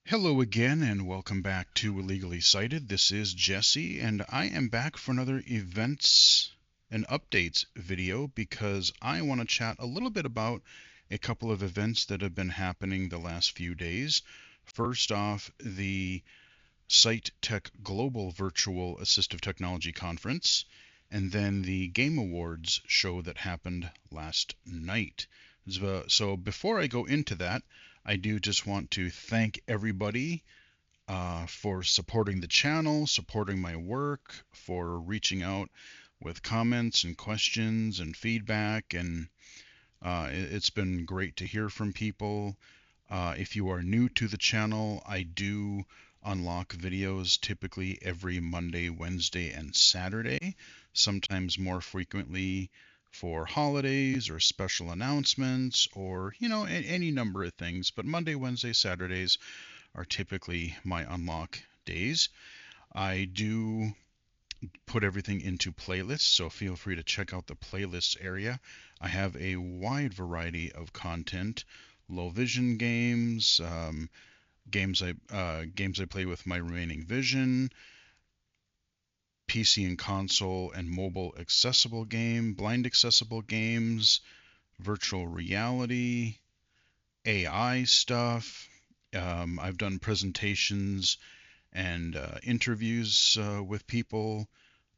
Hello again, and welcome back to Illegally Cited. This is Jesse, and I am back for another events and updates video because I want to chat a little bit about a couple of events that have been happening the last few days. First off, the Site Tech Global Virtual Assistive Technology Conference, and then the Game Awards show that happened last night. So before I go into that, I do just want to thank everybody for supporting the channel, supporting my work, for reaching out with comments and questions and feedback. And it's been great to hear from people. If you are new to the channel, I do unlock videos typically every Monday, Wednesday, and Saturday, sometimes more frequently for holidays or special announcements or, any number of things. But Monday, Wednesday, Saturdays are typically my unlock days. I do put everything into playlists, so feel free to check out the playlists area. I have a wide variety of content, low vision games, games I play with my remaining vision, PC and console and mobile accessible game, blind accessible games, virtual reality, AI stuff. I've done presentations and interviews with people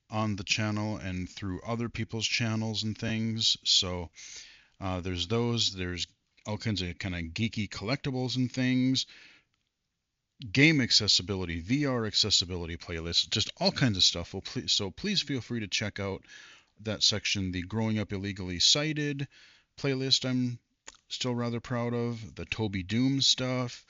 on the channel and through other people's channels and things. So there's those. There's all kinds of kind of geeky collectibles and things, game accessibility, VR accessibility playlists, just all kinds of stuff. So please feel free to check out that section. The Growing Up Illegally Cited playlist I'm still rather proud of. The Toby Doom stuff,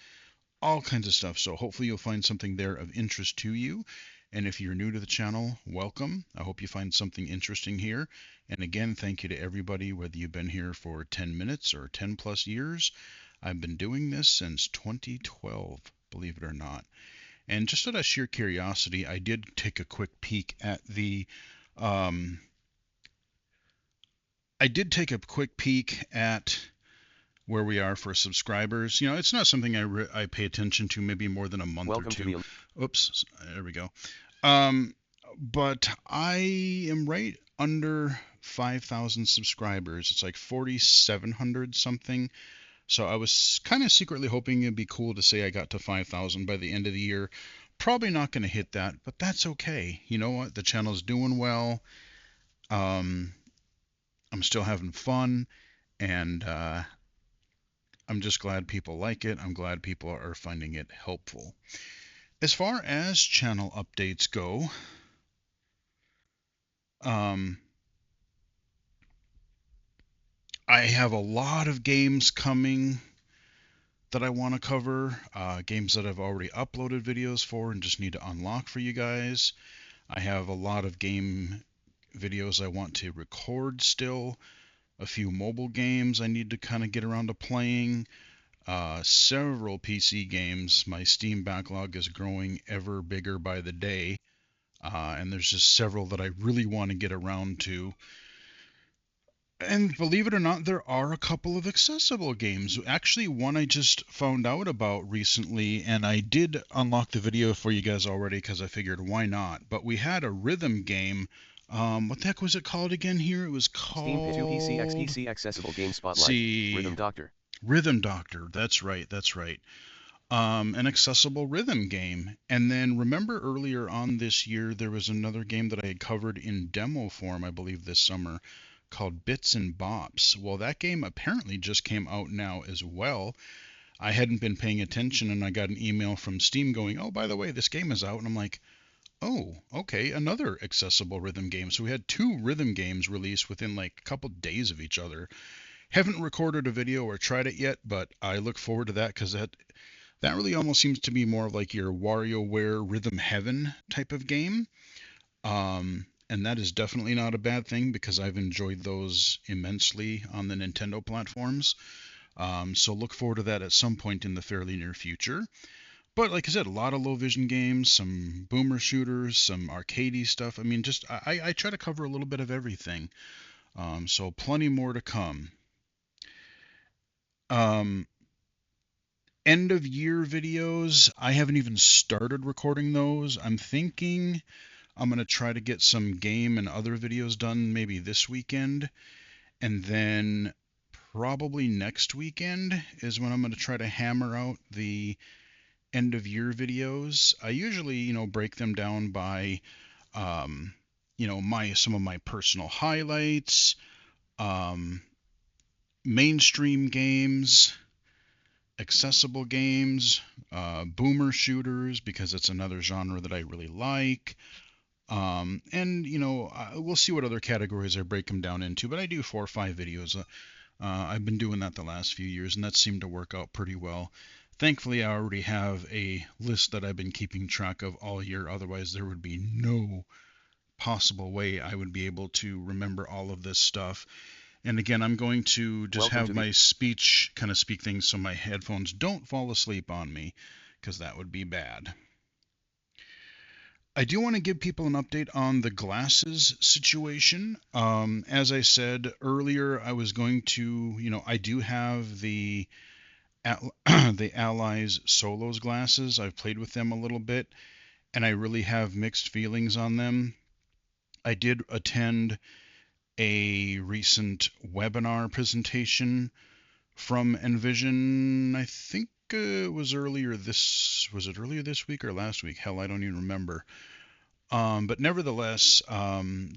all kinds of stuff. So hopefully you'll find something there of interest to you. And if you're new to the channel, welcome. I hope you find something interesting here. And again, thank you to everybody, whether you've been here for 10 minutes or 10 plus years. I've been doing this since 2012, believe it or not. And just out of sheer curiosity, I did take a quick peek at um, where we are for subscribers. It's not something I pay attention to maybe more than a month or Welcome to two. the Oops, there we go. Um, but I am right under 5,000 subscribers. It's like 4,700 something. So I was kind of secretly hoping it'd be cool to say I got to 5,000 by the end of the year. Probably not going to hit that, but that's okay. You know what? The channel's doing well. Um, I'm still having fun, and I'm just glad people like it. I'm glad people are finding it helpful. As far as channel updates go, um, I have a lot of games coming that I want to cover, games that I've already uploaded videos for and just need to unlock for you guys. I have a lot of game videos I want to record still, a few mobile games I need to kind of get around to playing, several PC games. My Steam backlog is growing ever bigger by the day, and there's just several that I really want to get around to. And believe it or not, there are a couple of accessible games. Actually, one I just found out about recently, and I did unlock the video for you guys already because I figured why not. But we had a rhythm game. What the heck was it called again here? It was Steam 2 PC called. XDC Accessible Game Let's Spotlight, see. Rhythm Doctor. Rhythm Doctor. That's right. That's right. An accessible rhythm game. And then remember earlier on this year, there was another game that I had covered in demo form, I believe, this summer called Bits and Bops. Well, that game apparently just came out now as well. I hadn't been paying attention and I got an email from Steam going, oh, by the way, this game is out. And I'm like, oh, okay, another accessible rhythm game. So we had two rhythm games released within like a couple days of each other. Haven't recorded a video or tried it yet, but I look forward to that because that really almost seems to be more of like your WarioWare Rhythm Heaven type of game. And that is definitely not a bad thing because I've enjoyed those immensely on the Nintendo platforms. So look forward to that at some point in the fairly near future. But like I said, a lot of low vision games, some boomer shooters, some arcadey stuff. I mean, just I try to cover a little bit of everything. So plenty more to come. Um, end of year videos, I haven't even started recording those. I'm thinking I'm going to try to get some game and other videos done maybe this weekend. And then probably next weekend is when I'm going to try to hammer out the end of year videos. I usually, break them down by, um, some of my personal highlights, um, mainstream games, accessible games, boomer shooters, because it's another genre that I really like. And we'll see what other categories I break them down into, but I do 4 or 5 videos. I've been doing that the last few years, and that seemed to work out pretty well. Thankfully, I already have a list that I've been keeping track of all year. Otherwise, there would be no possible way I would be able to remember all of this stuff. And again, I'm going to just Welcome have to the my speech kind of speak things so my headphones don't fall asleep on me, because that would be bad. I do want to give people an update on the glasses situation. As I said earlier, I was going to, I do have the the Allies Solos glasses. I've played with them a little bit, and I really have mixed feelings on them. I did attend a recent webinar presentation from Envision. I think it was earlier this week or last week? Hell, I don't even remember. But nevertheless,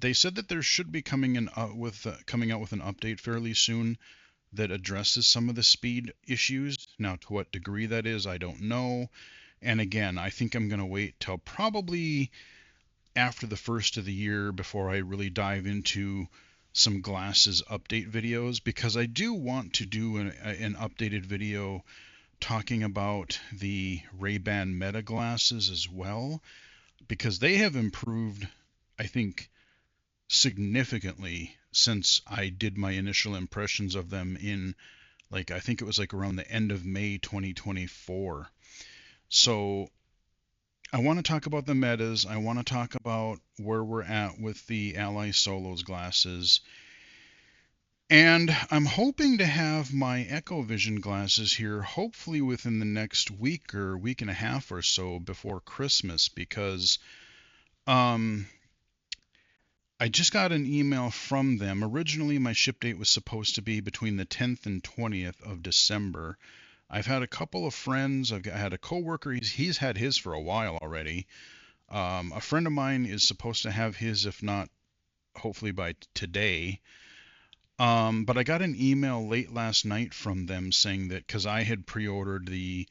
they said that there should be coming out with an update fairly soon that addresses some of the speed issues. Now, to what degree that is, I don't know. And again, I think I'm going to wait till probably after the first of the year before I really dive into some glasses update videos, because I do want to do an updated video talking about the Ray-Ban Meta glasses as well, because they have improved, I think, significantly since I did my initial impressions of them in, like, I think it was like around the end of May 2024. So I want to talk about the metas. I want to talk about where we're at with the Ally Solos glasses. And I'm hoping to have my Echo Vision glasses here hopefully within the next week or week and a half or so before Christmas, because I just got an email from them. Originally, my ship date was supposed to be between the 10th and 20th of December. I've had a couple of friends. I had a coworker. He's had his for a while already. A friend of mine is supposed to have his, if not hopefully by today. But I got an email late last night from them saying that because I had pre-ordered the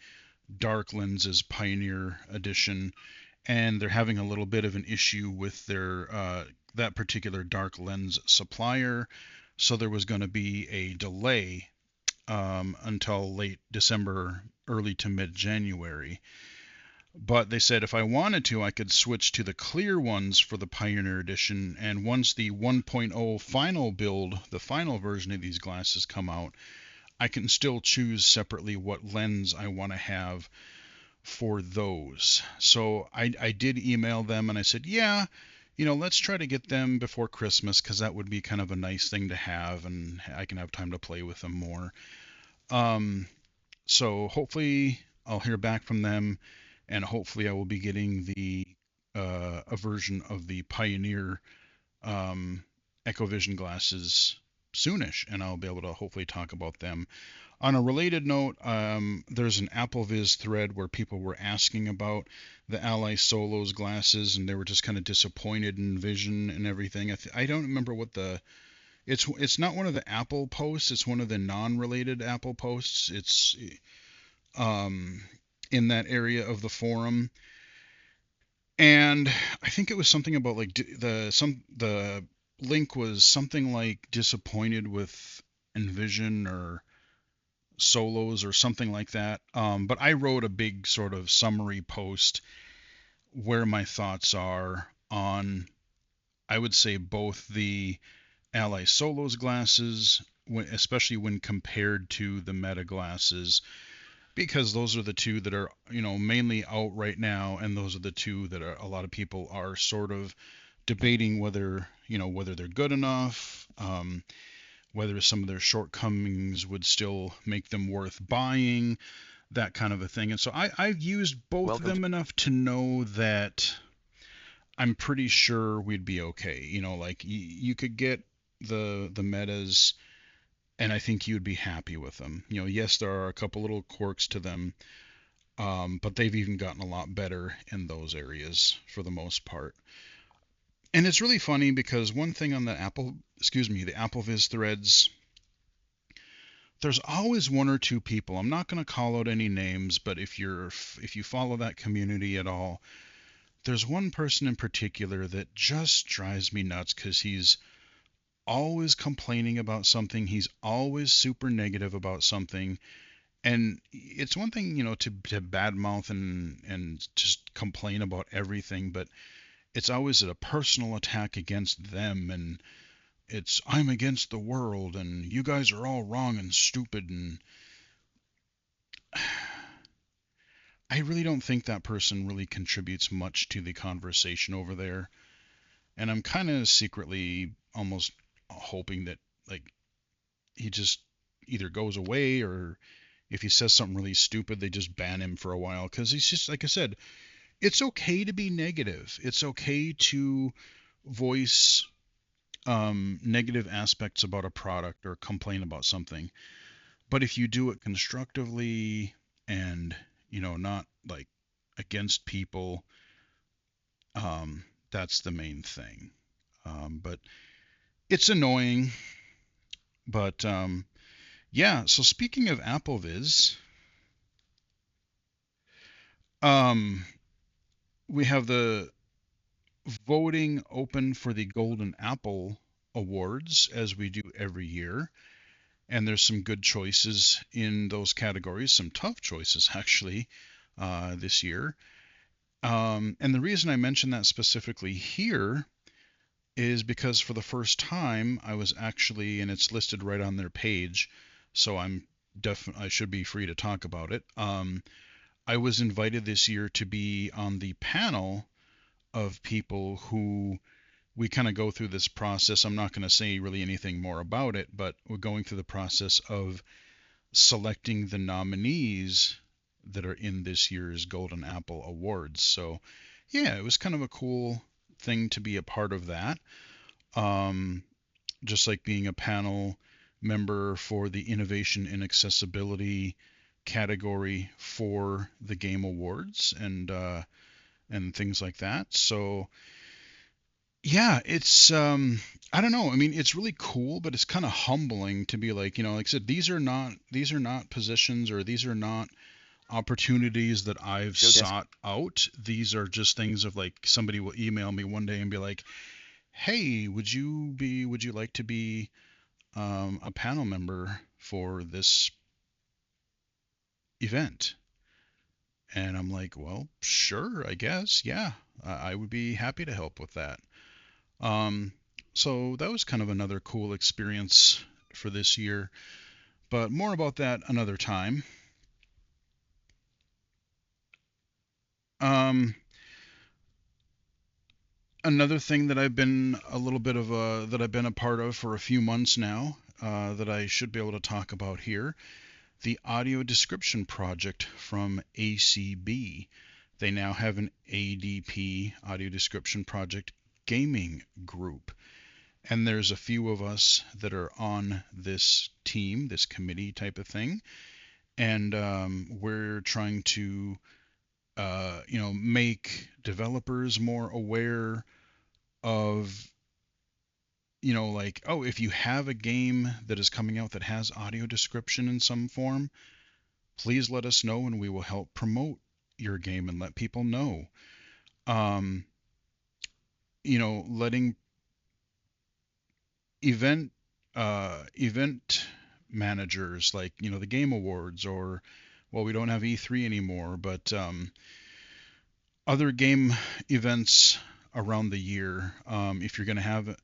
Dark Lenses Pioneer Edition, and they're having a little bit of an issue with their that particular dark lens supplier, so there was going to be a delay until late December, early to mid-January. But they said if I wanted to, I could switch to the clear ones for the Pioneer Edition, and once the 1.0 final build, the final version of these glasses come out, I can still choose separately what lens I want to have for those. So I did email them and I said, yeah, let's try to get them before Christmas, because that would be kind of a nice thing to have, and I can have time to play with them more. So hopefully I'll hear back from them, and hopefully I will be getting a version of the Pioneer Echo Vision glasses soonish, and I'll be able to hopefully talk about them. On a related note, there's an AppleVis thread where people were asking about the Ally Solos glasses, and they were just kind of disappointed in Vision and everything. I don't remember what it's not one of the Apple posts. It's one of the non-related Apple posts. It's in that area of the forum, and I think it was something about like the link was something like disappointed with Envision or Solos or something like that. But I wrote a big sort of summary post where my thoughts are on, I would say, both the Ally Solos glasses, especially when compared to the Meta glasses, because those are the two that are, mainly out right now, and those are the two that a lot of people are sort of debating whether they're good enough, whether some of their shortcomings would still make them worth buying. that kind of a thing. And so I've used both of Welcome to them enough to know that I'm pretty sure we'd be okay. Like you could get the metas, and I think you'd be happy with them. Yes, there are a couple little quirks to them, but they've even gotten a lot better in those areas for the most part. And it's really funny because one thing on the AppleVis threads, there's always one or two people. I'm not going to call out any names, but if you follow that community at all, there's one person in particular that just drives me nuts because he's always complaining about something. He's always super negative about something. And it's one thing, to badmouth and just complain about everything, but it's always a personal attack against them, and it's I'm against the world and you guys are all wrong and stupid. And I really don't think that person really contributes much to the conversation over there. And I'm kind of secretly almost hoping that, like, he just either goes away, or if he says something really stupid, they just ban him for a while, because he's just, like I said, it's okay to be negative. It's okay to voice negative aspects about a product or complain about something. But if you do it constructively and, not like against people, that's the main thing. But it's annoying. But yeah, so speaking of AppleVis, um, we have the voting open for the Golden Apple Awards, as we do every year. And there's some good choices in those categories, some tough choices actually, this year. And the reason I mention that specifically here is because for the first time I was actually, and it's listed right on their page, so I should be free to talk about it. I was invited this year to be on the panel of people who we kind of go through this process. I'm not going to say really anything more about it, but we're going through the process of selecting the nominees that are in this year's Golden Apple Awards. So, yeah, it was kind of a cool thing to be a part of that. Just like being a panel member for the Innovation and Accessibility category for the Game Awards and things like that. So, yeah, it's I don't know. I mean, it's really cool, but it's kind of humbling to be like, like I said, these are not positions, or these are not opportunities that I've show desk. sought out. These are just things of, like, somebody will email me one day and be like, "Hey, would you like to be a panel member for this event?" And I'm like, "Well, sure, I guess. Yeah, I would be happy to help with that." Um, so that was kind of another cool experience for this year, but more about that another time. Um, Another thing that I've been a part of for a few months now, that I should be able to talk about here, the audio description project from ACB. They now have an ADP, audio description project gaming group. And there's a few of us that are on this team, this committee type of thing, and we're trying to, make developers more aware of, like, oh, if you have a game that is coming out that has audio description in some form, please let us know, and we will help promote your game and let people know. Um, Letting event managers, like, the Game Awards, or, well, we don't have E3 anymore, but other game events around the year. If you're going to have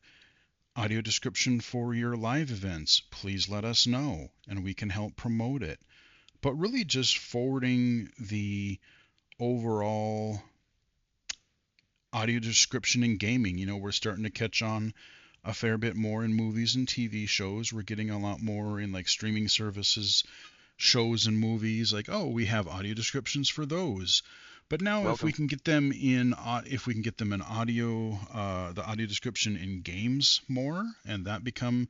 audio description for your live events, please let us know and we can help promote it. But really just forwarding the overall audio description in gaming. We're starting to catch on a fair bit more in movies and TV shows. We're getting a lot more in, like, streaming services shows and movies, like, oh, we have audio descriptions for those. But now if we Welcome. can get them in audio, the audio description in games more, and that become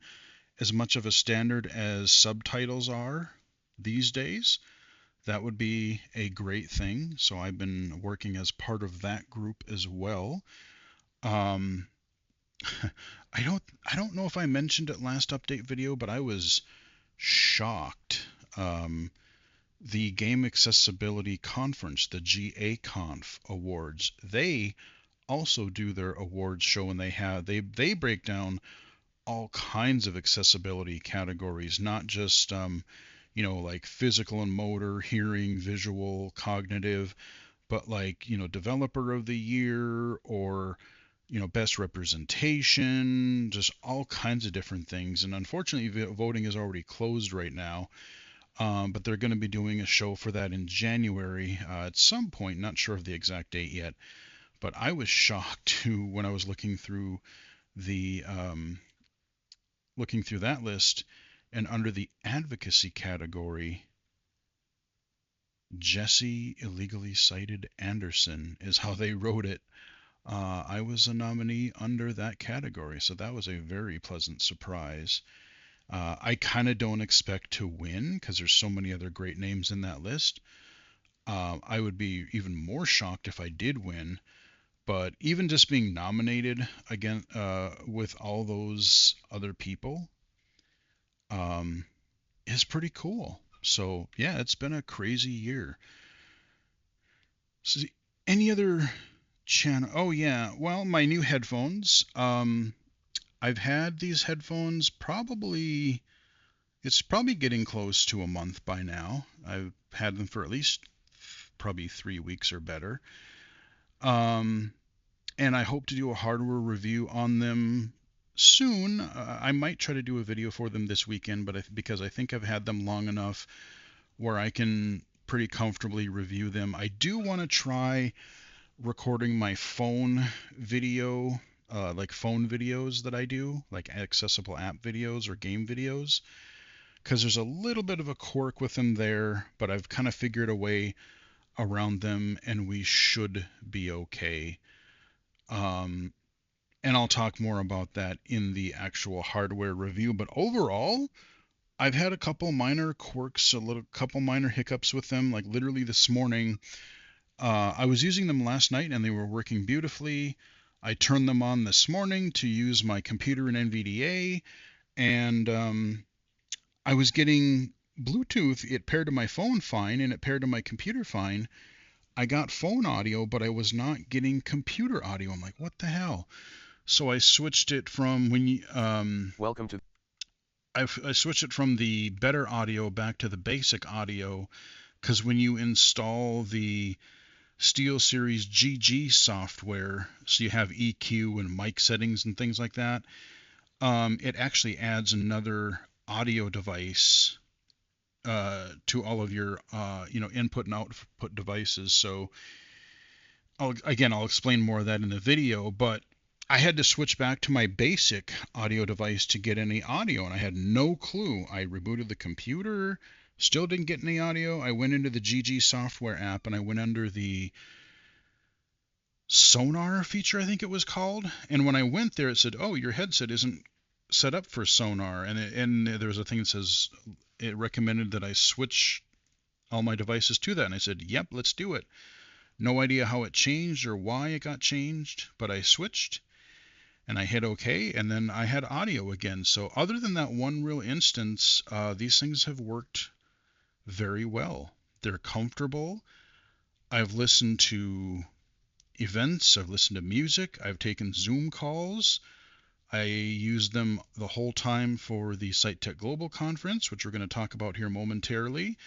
as much of a standard as subtitles are these days, that would be a great thing. So I've been working as part of that group as well. Um, I don't know if I mentioned it last update video, but I was shocked. The Game Accessibility Conference, the GA-Conf Awards, they also do their awards show, and they break down all kinds of accessibility categories, not just like physical and motor, hearing, visual, cognitive, but like, developer of the year, or best representation, just all kinds of different things. And unfortunately, voting is already closed right now. But they're going to be doing a show for that in January at some point. Not sure of the exact date yet. But I was shocked too when I was the looking through that list, and under the advocacy category, Jesse Illegally Cited Anderson is how they wrote it. I was a nominee under that category, so that was a very pleasant surprise. I kind of don't expect to win because there's so many other great names in that list. I would be even more shocked if I did win, but even just being nominated again with all those other people is pretty cool. So yeah, it's been a crazy year. So, any other channel? Oh yeah, well, my new headphones. I've had these headphones it's probably getting close to a month by now. I've had them for at least probably 3 weeks or better. And I hope to do a hardware review on them soon. I might try to do a video for them this weekend, but because I think I've had them long enough where I can pretty comfortably review them. I do want to try recording my phone video, like phone videos that I do, like accessible app videos or game videos, because there's a little bit of a quirk with them there, but I've kind of figured a way around them, and we should be okay. Um, and I'll talk more about that in the actual hardware review. But overall, I've had a couple minor quirks, couple minor hiccups with them. Like literally this morning, I was using them last night and they were working beautifully. I turned them on this morning to use my computer in NVDA, and I was getting Bluetooth. It paired to my phone fine, and it paired to my computer fine. I got phone audio, but I was not getting computer audio. I'm like, what the hell? So I switched it from Welcome to. I switched it from the better audio back to the basic audio, because when you install the SteelSeries GG software, so you have EQ and mic settings and things like that, it actually adds another audio device to all of your input and output devices. So I'll explain more of that in the video, but I had to switch back to my basic audio device to get any audio, and I had no clue. I rebooted the computer, still didn't get any audio. I went into the GG software app and I went under the sonar feature, I think it was called. And when I went there, it said, "Oh, your headset isn't set up for sonar." And there was a thing that says it recommended that I switch all my devices to that. And I said, "Yep, let's do it." No idea how it changed or why it got changed, but I switched and I hit OK, and then I had audio again. So other than that one real instance, these things have worked very well. They're comfortable. I've listened to events, I've listened to music, I've taken Zoom calls. I used them the whole time for the SiteTech Global Conference, which we're going to talk about here momentarily.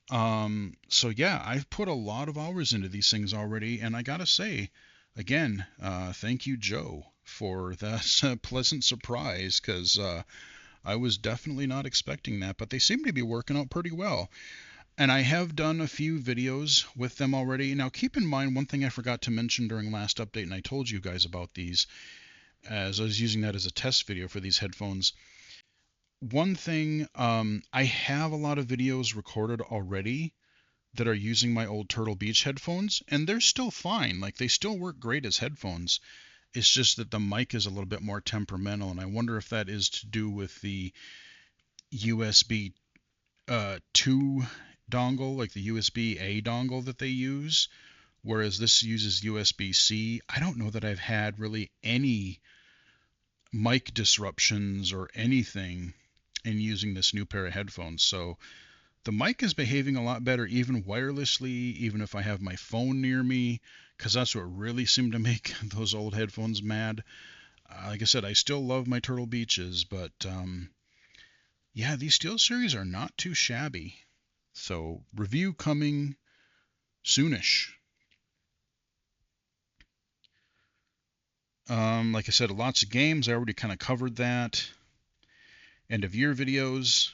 So yeah, I've put a lot of hours into these things already, and I gotta say, again, thank you, Joe, for that pleasant surprise, because I was definitely not expecting that, but they seem to be working out pretty well. And I have done a few videos with them already. Now, keep in mind, one thing I forgot to mention during last update, and I told you guys about these, as I was using that as a test video for these headphones. one thing, I have a lot of videos recorded already that are using my old Turtle Beach headphones, and they're still fine. Like, they still work great as headphones. It's just that the mic is a little bit more temperamental, and I wonder if that is to do with the USB 2 dongle, like the USB-A dongle that they use, whereas this uses USB-C. I don't know that I've had really any mic disruptions or anything in using this new pair of headphones. So the mic is behaving a lot better, even wirelessly, even if I have my phone near me, because that's what really seemed to make those old headphones mad. Like I said, I still love my Turtle Beaches, but yeah, these SteelSeries are not too shabby. So review coming soonish. Like I said, lots of games. I already kind of covered that. End of year videos.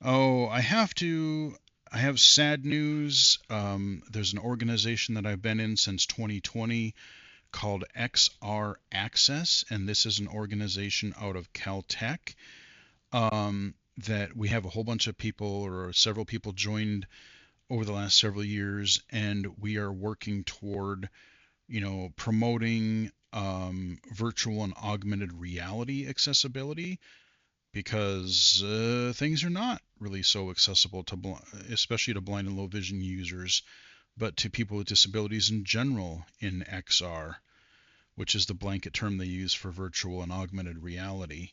Oh, I have sad news. There's an organization that I've been in since 2020 called XR Access, and this is an organization out of Caltech that we have a whole bunch of people, or several people joined over the last several years, and we are working toward, promoting virtual and augmented reality accessibility, because things are not really so accessible to, especially to blind and low vision users, but to people with disabilities in general in XR, which is the blanket term they use for virtual and augmented reality.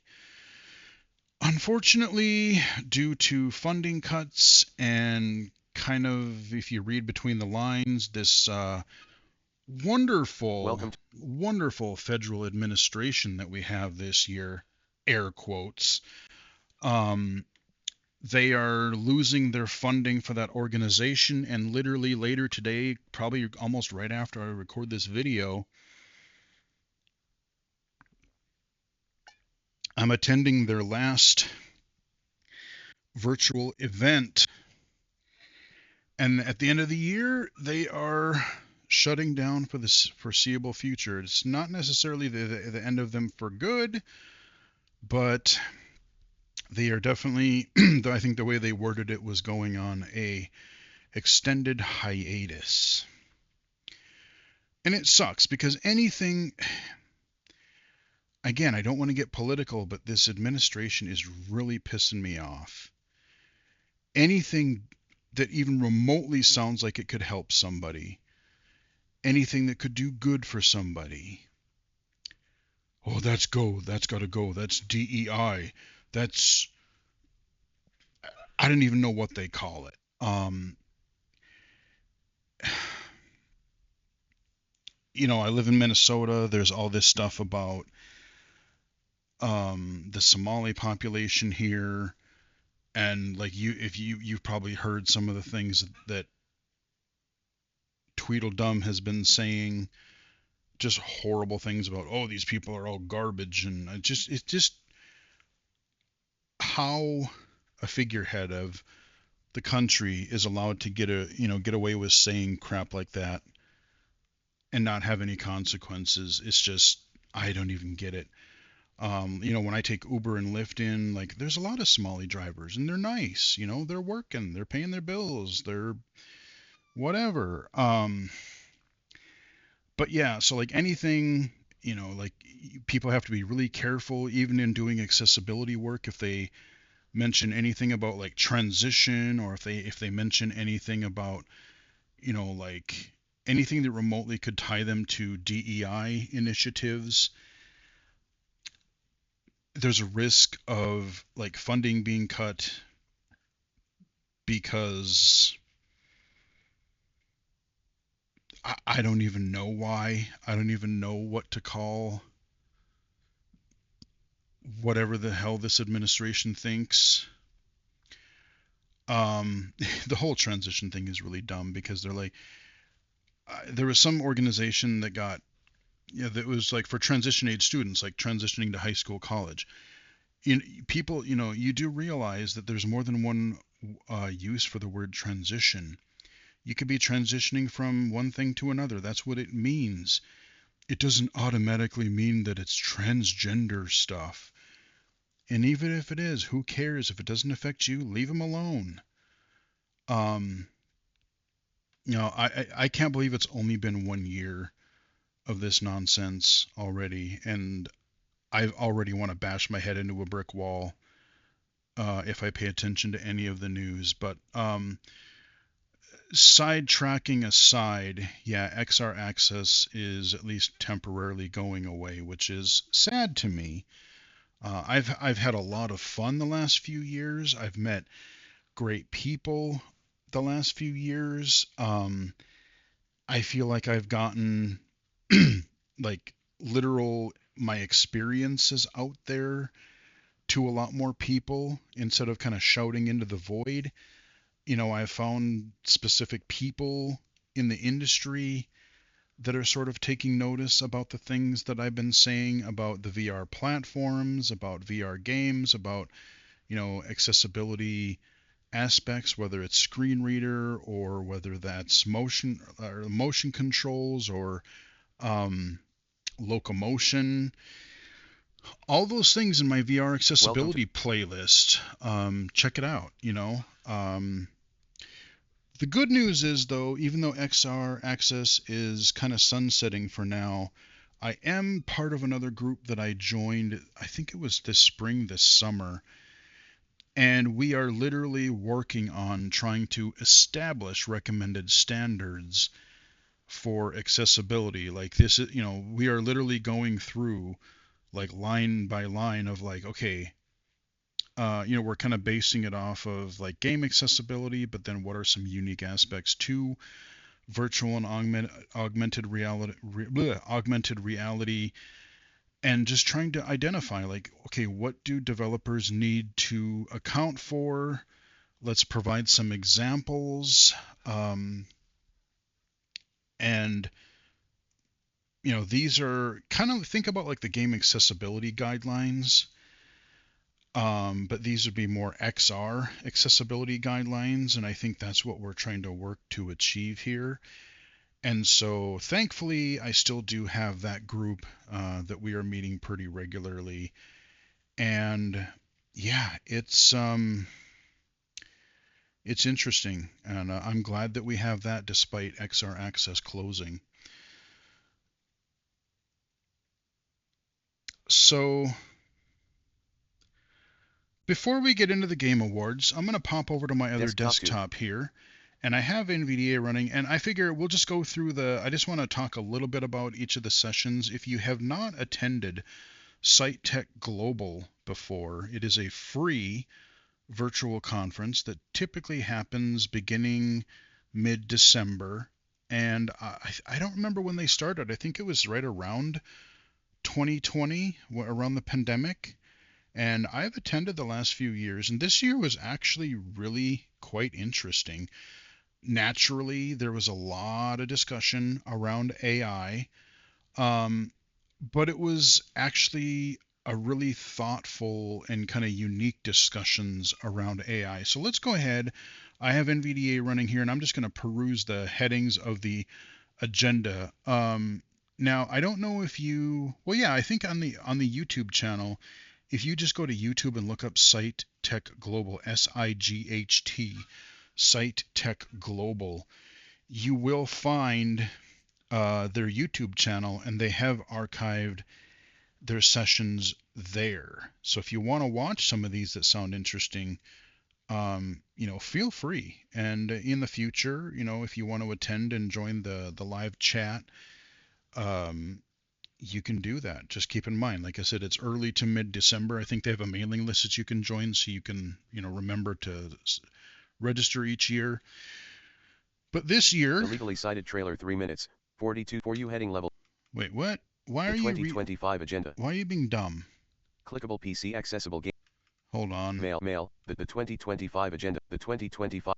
Unfortunately, due to funding cuts and kind of, if you read between the lines, this wonderful federal administration that we have this year, air quotes, they are losing their funding for that organization, and literally later today, probably almost right after I record this video, I'm attending their last virtual event, and at the end of the year, they are shutting down for the foreseeable future. It's not necessarily the end of them for good, but they are definitely, I think the way they worded it was going on a extended hiatus. And it sucks because anything, again, I don't want to get political, but this administration is really pissing me off. Anything that even remotely sounds like it could help somebody, anything that could do good for somebody. Oh, that's got to go. That's DEI. That's, I don't even know what they call it. I live in Minnesota. There's all this stuff about the Somali population here, and like you've probably heard some of the things that Tweedledum has been saying, just horrible things about, oh, these people are all garbage, and it's just how a figurehead of the country is allowed to get away with saying crap like that and not have any consequences. It's just, I don't even get it. When I take Uber and Lyft in, like, there's a lot of Somali drivers, and they're nice. They're working, they're paying their bills, they're whatever. But yeah, so like anything, like, people have to be really careful, even in doing accessibility work, if they mention anything about like transition, or if they mention anything about, like anything that remotely could tie them to DEI initiatives. There's a risk of like funding being cut because I don't even know why. I don't even know what to call whatever the hell this administration thinks. The whole transition thing is really dumb, because they're like, there was some organization that got, that was like for transition age students, like transitioning to high school, college. People, you do realize that there's more than one use for the word transition. You could be transitioning from one thing to another. That's what it means. It doesn't automatically mean that it's transgender stuff. And even if it is, who cares? If it doesn't affect you, leave them alone. Um, I can't believe it's only been 1 year of this nonsense already, and I already want to bash my head into a brick wall if I pay attention to any of the news. But sidetracking aside, yeah, XR Access is at least temporarily going away, which is sad to me. I've had a lot of fun the last few years. I've met great people the last few years. I feel like I've gotten like literal my experiences out there to a lot more people instead of kind of shouting into the void. I've found specific people in the industry that are sort of taking notice about the things that I've been saying about the VR platforms, about VR games, about, accessibility aspects, whether it's screen reader or whether that's motion controls or um, locomotion, all those things in my VR accessibility playlist. Check it out. The good news is, though, even though XR Access is kind of sunsetting for now, I am part of another group that I joined, I think it was this spring, this summer, and we are literally working on trying to establish recommended standards for accessibility. Like this is, we are literally going through like line by line of like, okay, we're kind of basing it off of like game accessibility, but then what are some unique aspects to virtual and augmented reality, and just trying to identify like, okay, what do developers need to account for? Let's provide some examples, and these are kind of, think about like the game accessibility guidelines. But these would be more XR accessibility guidelines, and I think that's what we're trying to work to achieve here. And so, thankfully, I still do have that group that we are meeting pretty regularly. And yeah, it's interesting, and I'm glad that we have that despite XR Access closing. So before we get into the Game Awards, I'm going to pop over to my other desktop here, and I have NVDA running, and I figure we'll just go through I just want to talk a little bit about each of the sessions. If you have not attended SiteTech Global before, it is a free virtual conference that typically happens beginning mid-December, and I don't remember when they started. I think it was right around 2020, around the pandemic. And I've attended the last few years, and this year was actually really quite interesting. Naturally, there was a lot of discussion around AI, but it was actually a really thoughtful and kind of unique discussions around AI. So let's go ahead. I have NVDA running here, and I'm just going to peruse the headings of the agenda. Now, I don't know if well, yeah, I think on the YouTube channel, if you just go to YouTube and look up SiteTech Global, SIGHT, SiteTech Global, you will find their YouTube channel, and they have archived their sessions there. So if you want to watch some of these that sound interesting, feel free. And in the future, if you want to attend and join the live chat, you can do that. Just keep in mind, like I said, it's early to mid-December. I think they have a mailing list that you can join, so you can, remember to register each year. But this year, illegally cited trailer 3 minutes 42 for you heading level. Wait, what? Why are you 2025 agenda? Why are you being dumb? Clickable PC accessible game. Hold on. Mail. The 2025 agenda. The 2025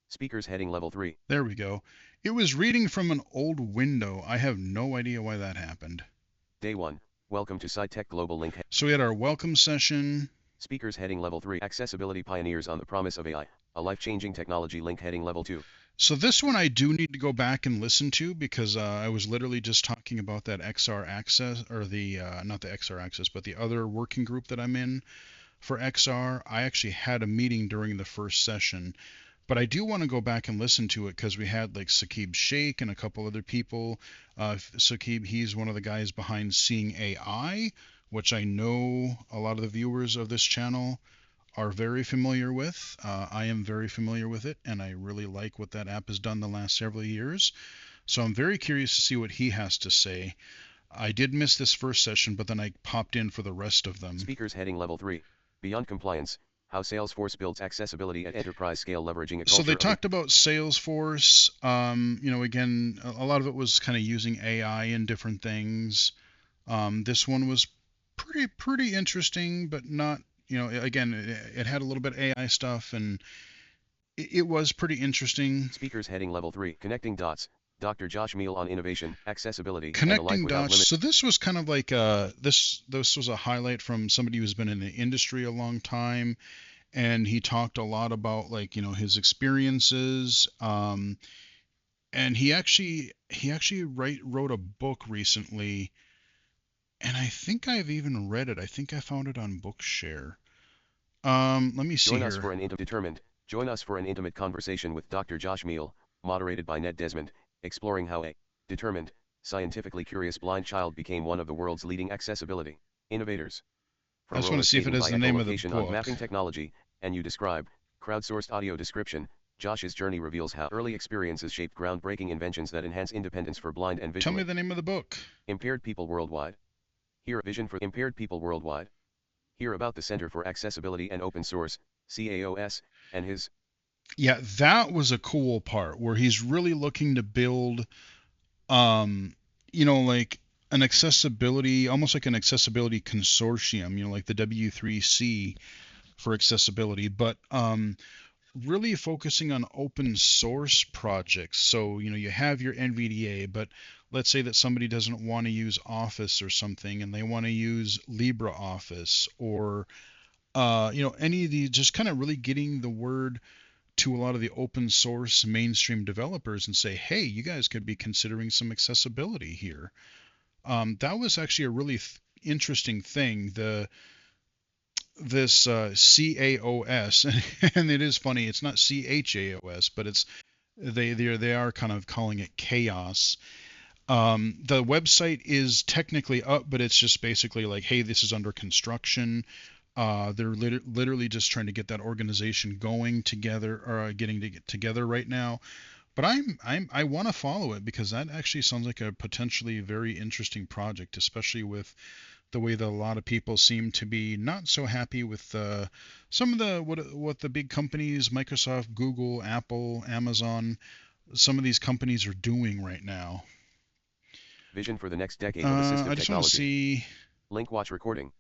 speakers heading level 3. There we go. It was reading from an old window. I have no idea why that happened. Day 1. Welcome to SiteTech Global link. So we had our welcome session. Speakers heading level 3. Accessibility pioneers on the promise of AI. A life-changing technology link heading level 2. So this one I do need to go back and listen to, because I was literally just talking about that XR Access, or the not the XR Access, but the other working group that I'm in. for XR. I actually had a meeting during the first session, but I do want to go back and listen to it because we had like Saqib Sheikh and a couple other people. Saqib, he's one of the guys behind Seeing AI, which I know a lot of the viewers of this channel are very familiar with. I am very familiar with it, and I really like what that app has done the last several years. So I'm very curious to see what he has to say. I did miss this first session, but then I popped in for the rest of them. Speakers heading level 3. Beyond compliance, how Salesforce builds accessibility at enterprise scale leveraging a culture. So they talked about Salesforce. Again, a lot of it was kind of using AI in different things. This one was pretty interesting, but not, again, it had a little bit of AI stuff, and it was pretty interesting. Speakers heading level 3. Connecting dots. Dr. Josh Meal on innovation, accessibility, Connecting dots. So this was kind of like this was a highlight from somebody who's been in the industry a long time, and he talked a lot about like his experiences. And he actually wrote a book recently, and I think I've even read it. I think I found it on Bookshare. Let me see here. Join us for an intimate conversation with Dr. Josh Meal, moderated by Ned Desmond, exploring how a determined, scientifically curious blind child became one of the world's leading accessibility innovators. I just want to see if it is the name of the book. On mapping technology, and you describe, crowdsourced audio description, Josh's journey reveals how early experiences shaped groundbreaking inventions that enhance independence for blind and visually Tell me the name of the book. Impaired People Worldwide. Hear a vision for impaired people worldwide. Hear about the Center for Accessibility and Open Source, CAOS, and his... Yeah, that was a cool part where he's really looking to build, like an accessibility, almost like an accessibility consortium, like the W3C for accessibility, but really focusing on open source projects. So, you have your NVDA, but let's say that somebody doesn't want to use Office or something and they want to use LibreOffice or, any of these, just kind of really getting the word to a lot of the open source mainstream developers and say, hey, you guys could be considering some accessibility here. That was actually a really interesting thing. This CAOS, and it is funny, it's not CHAOS, but they are kind of calling it chaos. The website is technically up, but it's just basically like, hey, this is under construction. They're literally just trying to get that organization going together, or getting to get together right now. But I want to follow it because that actually sounds like a potentially very interesting project, especially with the way that a lot of people seem to be not so happy with some of the what the big companies, Microsoft, Google, Apple, Amazon, some of these companies are doing right now. Vision for the next decade of assistive technology. I just want to see. Link watch recording.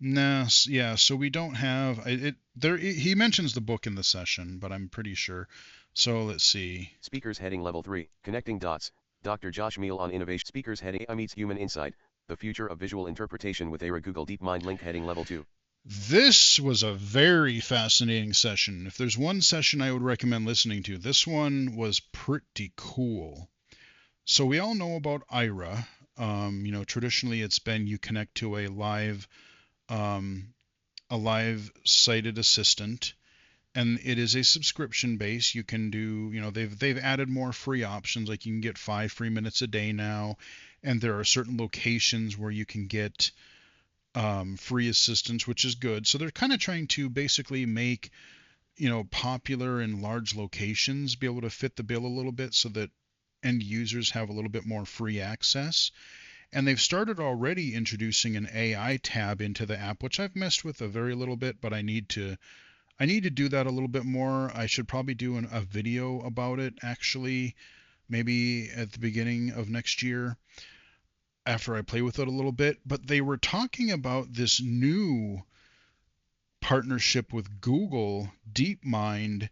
Nah, yeah. So we don't have it. There, he mentions the book in the session, but I'm pretty sure. So let's see. Speakers heading level 3. Connecting dots. Dr. Josh Meal on innovation. Speakers heading AI meets human insight. The future of visual interpretation with AI. Google DeepMind link heading level 2. This was a very fascinating session. If there's one session I would recommend listening to, this one was pretty cool. So we all know about Aira. Traditionally it's been you connect to a live sighted assistant, and it is a subscription base. You can do, they've added more free options, like you can get 5 free minutes a day now, and there are certain locations where you can get free assistance, which is good. So they're kind of trying to basically make, popular and large locations be able to fit the bill a little bit so that end users have a little bit more free access. And they've started already introducing an AI tab into the app, which I've messed with a very little bit, but I need to do that a little bit more. I should probably do a video about it, actually, maybe at the beginning of next year after I play with it a little bit. But they were talking about this new partnership with Google, DeepMind,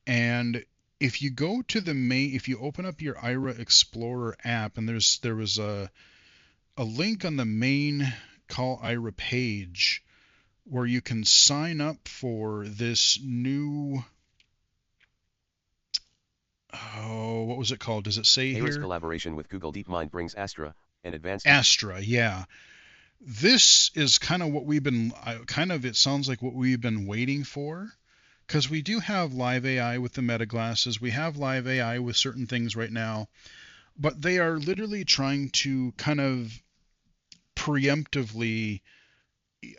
and if you go to if you open up your Aira Explorer app, and there was a link on the main Call Aira page where you can sign up for this new, what was it called? Does it say Aira's here? collaboration with Google DeepMind brings Astra, an advanced... Astra, yeah. This is kind of what we've been it sounds like what we've been waiting for, because we do have live AI with the Meta glasses. We have live AI with certain things right now, but they are literally trying to kind of preemptively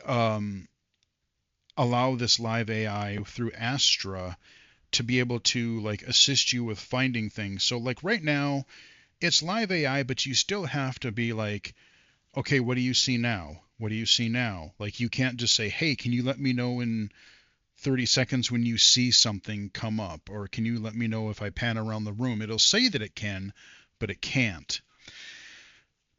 um, allow this live AI through Astra to be able to like assist you with finding things. So like right now, it's live AI, but you still have to be like, okay, what do you see now? What do you see now? Like you can't just say, hey, can you let me know in 30 seconds when you see something come up? Or can you let me know if I pan around the room? It'll say that it can, but it can't.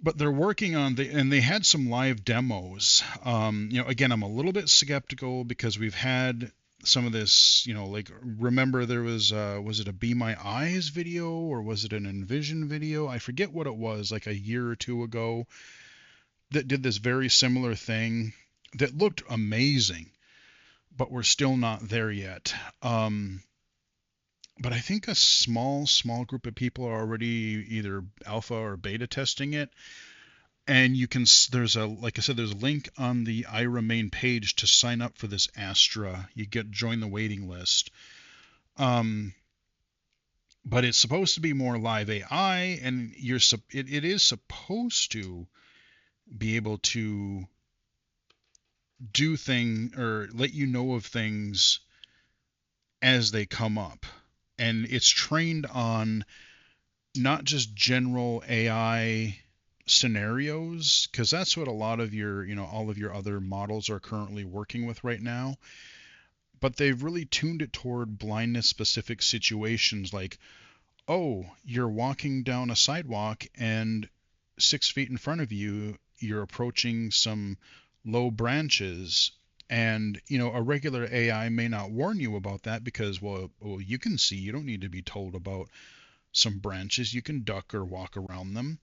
But they're working on and they had some live demos. Again, I'm a little bit skeptical because we've had some of this, like remember there was it a Be My Eyes video or was it an Envision video? I forget what it was, like a year or two ago, that did this very similar thing that looked amazing, but we're still not there yet. But I think a small group of people are already either alpha or beta testing it. And you can, there's a, like I said, there's a link on the IRA main page to sign up for this Astra. You join the waiting list. Um, but it's supposed to be more live AI, and it is supposed to be able to do or let you know of things as they come up. And it's trained on not just general AI scenarios, because that's what a lot of all of your other models are currently working with right now. But they've really tuned it toward blindness specific situations like, oh, you're walking down a sidewalk and 6 feet in front of you, you're approaching some low branches. And, a regular AI may not warn you about that because, well, you can see, you don't need to be told about some branches. You can duck or walk around them.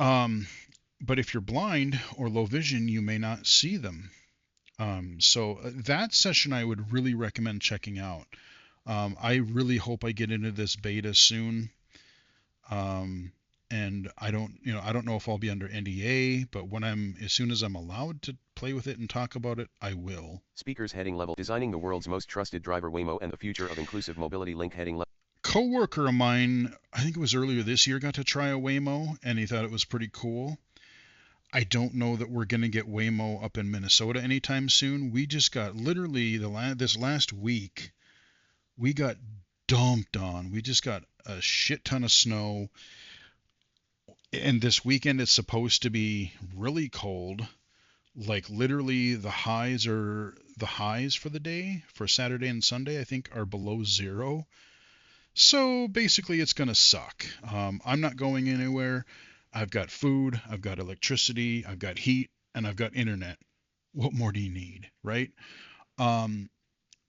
Um, but if you're blind or low vision, you may not see them. So that session I would really recommend checking out. I really hope I get into this beta soon. And I don't know if I'll be under NDA, but as soon as I'm allowed to play with it and talk about it, I will. Speakers heading level. Designing the world's most trusted driver Waymo and the future of inclusive mobility link heading level. Coworker of mine, I think it was earlier this year, got to try a Waymo and he thought it was pretty cool. I don't know that we're going to get Waymo up in Minnesota anytime soon. We just got literally this last week, we got dumped on. We just got a shit ton of snow. And this weekend it's supposed to be really cold. Like literally the highs for the day for Saturday and Sunday, I think, are below zero. So basically it's going to suck. I'm not going anywhere. I've got food, I've got electricity, I've got heat, and I've got internet. What more do you need, right? Um,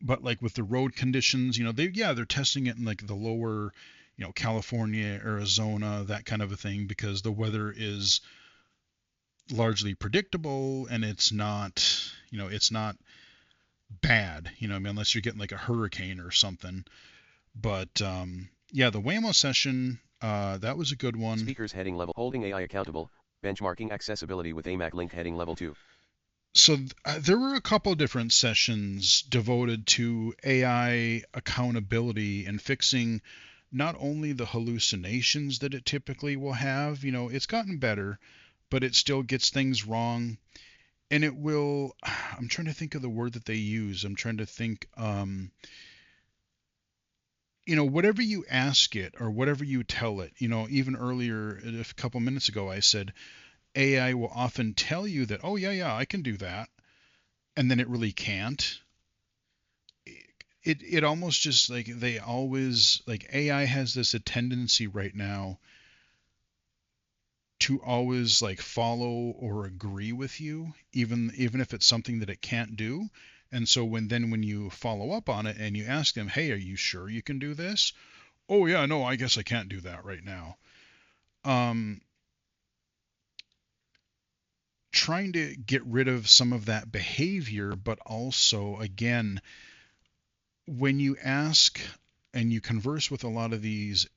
but like with the road conditions, they're testing it in like the lower, California, Arizona, that kind of a thing, because the weather is largely predictable and it's not bad, unless you're getting like a hurricane or something. But yeah, the Waymo session, that was a good one. Speakers heading level. Holding AI accountable. Benchmarking accessibility with AMAC link heading level 2. So there were a couple different sessions devoted to AI accountability and fixing not only the hallucinations that it typically will have, it's gotten better, but it still gets things wrong. And it will, I'm trying to think of the word that they use. I'm trying to think, whatever you ask it or whatever you tell it, even earlier, a couple minutes ago, I said, AI will often tell you that, oh, yeah, I can do that. And then it really can't. It almost just like they always, like AI has this a tendency right now to always like follow or agree with you, even if it's something that it can't do. And so when you follow up on it and you ask them, hey, are you sure you can do this? Oh yeah, no, I guess I can't do that right now. Um, Trying to get rid of some of that behavior, but also, again, when you ask and you converse with a lot of these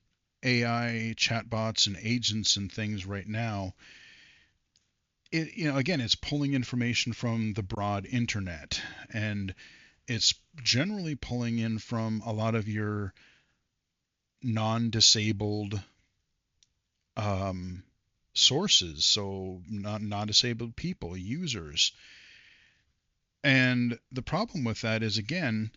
AI chatbots and agents and things right now, again, it's pulling information from the broad internet, and it's generally pulling in from a lot of your non-disabled um, sources, so not disabled people, users. And the problem with that is, again,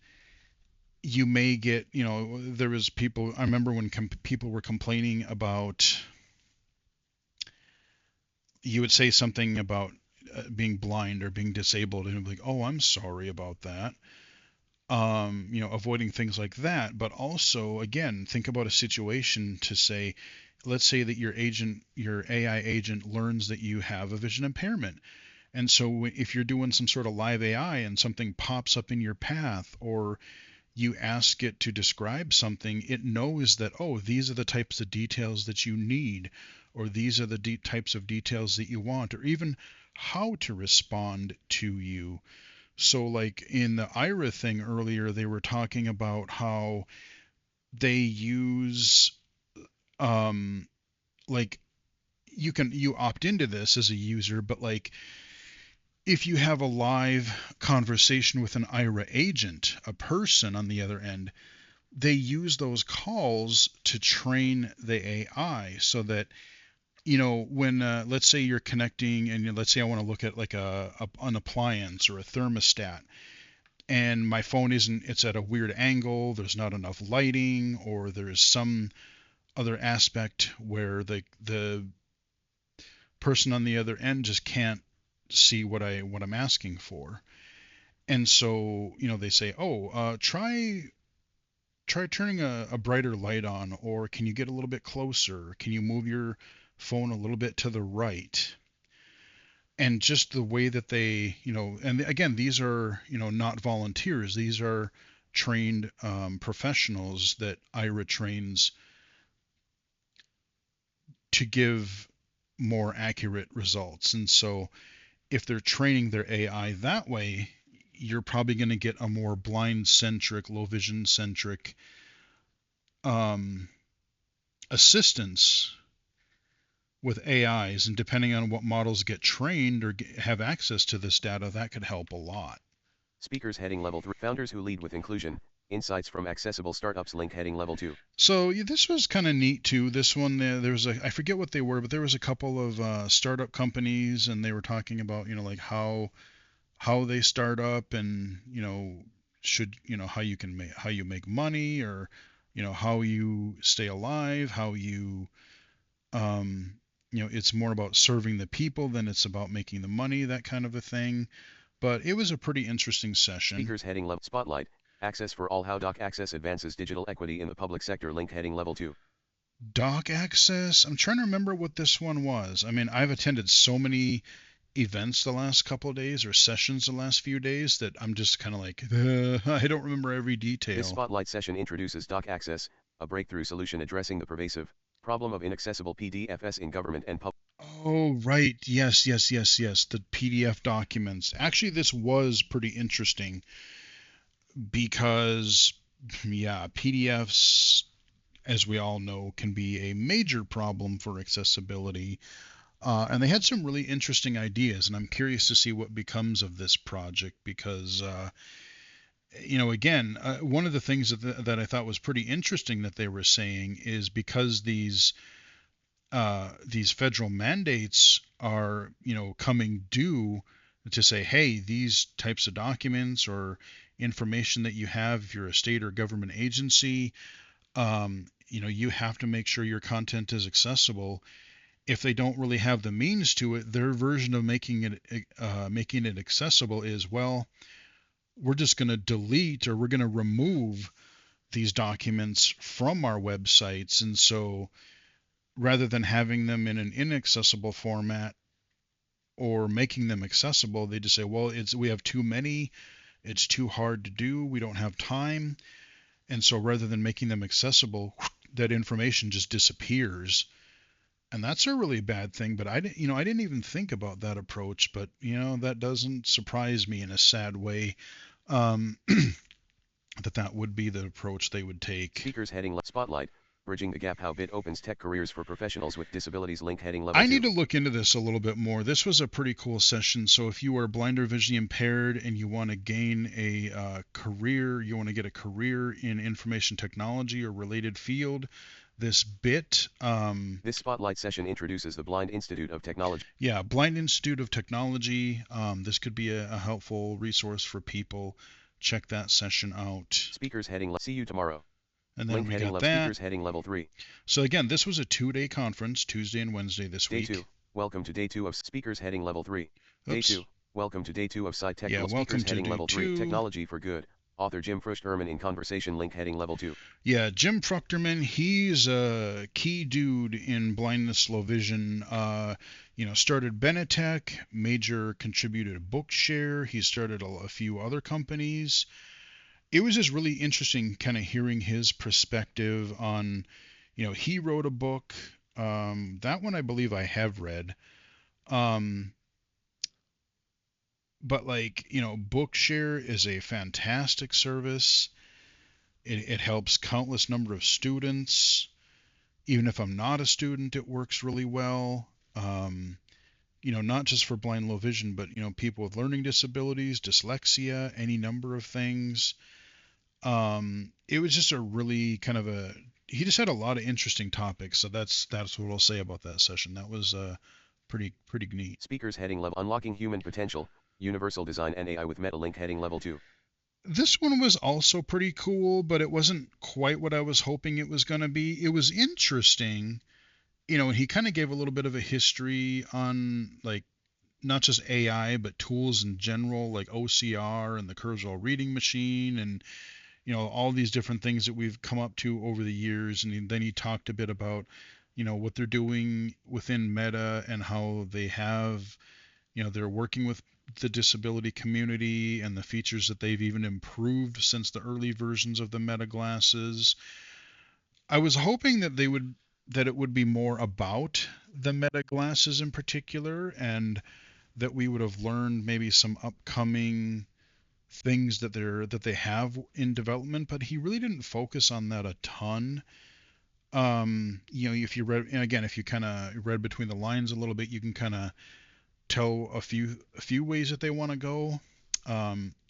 you may get, there was people, I remember when people were complaining about, you would say something about being blind or being disabled, and it'd be like, oh, I'm sorry about that. Avoiding things like that. But also, again, think about a situation to say, let's say that your AI agent learns that you have a vision impairment. And so if you're doing some sort of live AI and something pops up in your path, or you ask it to describe something, it knows that, oh, these are the types of details that you need, or these are the types of details that you want, or even how to respond to you. So, like in the Ira thing earlier, they were talking about how they use, like, you opt into this as a user, but like if you have a live conversation with an Ira agent, a person on the other end, they use those calls to train the AI so that, when let's say you're connecting, and let's say I want to look at like an appliance or a thermostat, and my phone it's at a weird angle, there's not enough lighting, or there's some other aspect where the person on the other end just can't see what I'm asking for. And so, they say, oh, try turning a brighter light on, or can you get a little bit closer? Can you move your phone a little bit to the right? And just the way that they, and again, these are, not volunteers. These are trained professionals that Ira trains to give more accurate results. And so if they're training their AI that way, you're probably going to get a more blind centric, low vision centric um, assistance with AIs. And depending on what models get trained or have access to this data, that could help a lot. Speakers heading level 3. Founders who lead with inclusion. Insights from accessible startups link heading level 2. So this was kind of neat too. This one, there was I forget what they were, but there was a couple of startup companies, and they were talking about, like how they start up, and should how you can how you make money, or how you stay alive, how you it's more about serving the people than it's about making the money, that kind of a thing. But it was a pretty interesting session. Speakers heading level. Spotlight. Access for all. How Doc Access advances digital equity in the public sector. Link heading level 2. Doc Access. I'm trying to remember what this one was. I mean, I've attended so many events the last couple of days, or sessions the last few days, that I'm just kind of like, I don't remember every detail. This spotlight session introduces Doc Access, a breakthrough solution addressing the pervasive problem of inaccessible PDFs in government and public. Oh, right. Yes. The PDF documents. Actually, this was pretty interesting because, yeah, PDFs, as we all know, can be a major problem for accessibility. And they had some really interesting ideas, and I'm curious to see what becomes of this project because, again, one of the things that I thought was pretty interesting that they were saying is because these federal mandates are, coming due, to say, hey, these types of documents or information that you have, if you're a state or government agency, you have to make sure your content is accessible. If they don't really have the means to it, their version of making it accessible is, well, we're just going to delete, or we're going to remove these documents from our websites. And so rather than having them in an inaccessible format or making them accessible, they just say, well, we have too many, it's too hard to do, we don't have time. And so rather than making them accessible, that information just disappears. And that's a really bad thing. But I didn't even think about that approach, but that doesn't surprise me in a sad way, that would be the approach they would take. Speakers heading left. Spotlight. Bridging the Gap: How BIT Opens Tech Careers for Professionals with Disabilities. Link heading level I 2. need to look into this a little bit more. This was a pretty cool session. So if you are blind or visually impaired and you want to gain a career, you want to get a career in information technology or related field, this BIT, This spotlight session introduces the Blind Institute of Technology. yeah, Blind Institute of Technology. This could be a helpful resource for people. Check that session out. Speakers heading. See you tomorrow. And then Link we heading got level. that. Speakers heading level 3. So again, this was a 2-day conference, Tuesday and Wednesday this Day week. 2. Welcome to day 2 of Speakers heading level 3. Day Oops. 2. Welcome to day 2 of Sci Technical. Yeah, welcome Speakers to heading day level 3. 2. Technology for Good. Author Jim Fruchterman in conversation. Link heading level 2. Yeah, Jim Fruchterman, he's a key dude in blindness, low vision. Started Benetech, major contributor to Bookshare. He started a few other companies. It was just really interesting kind of hearing his perspective on, he wrote a book. That one I believe I have read. But Bookshare is a fantastic service. It helps countless number of students. Even if I'm not a student, it works really well. Not just for blind, low vision, but people with learning disabilities, dyslexia, any number of things. It was just a really he just had a lot of interesting topics. So that's what I'll say about that session. That was pretty neat. Speakers heading level. Unlocking Human Potential, Universal Design and AI with Meta. Link heading level 2. This one was also pretty cool, but it wasn't quite what I was hoping it was going to be. It was interesting, and he kind of gave a little bit of a history on not just AI, but tools in general, like OCR and the Kurzweil reading machine and, all these different things that we've come up to over the years. And then he talked a bit about, what they're doing within Meta and how they have, they're working with the disability community and the features that they've even improved since the early versions of the Meta glasses. I was hoping that it would be more about the Meta glasses in particular, and that we would have learned maybe some upcoming things that they have in development, but he really didn't focus on that a ton. If you read, and again, if you kind of read between the lines a little bit, you can kind of tell a few ways that they want to go.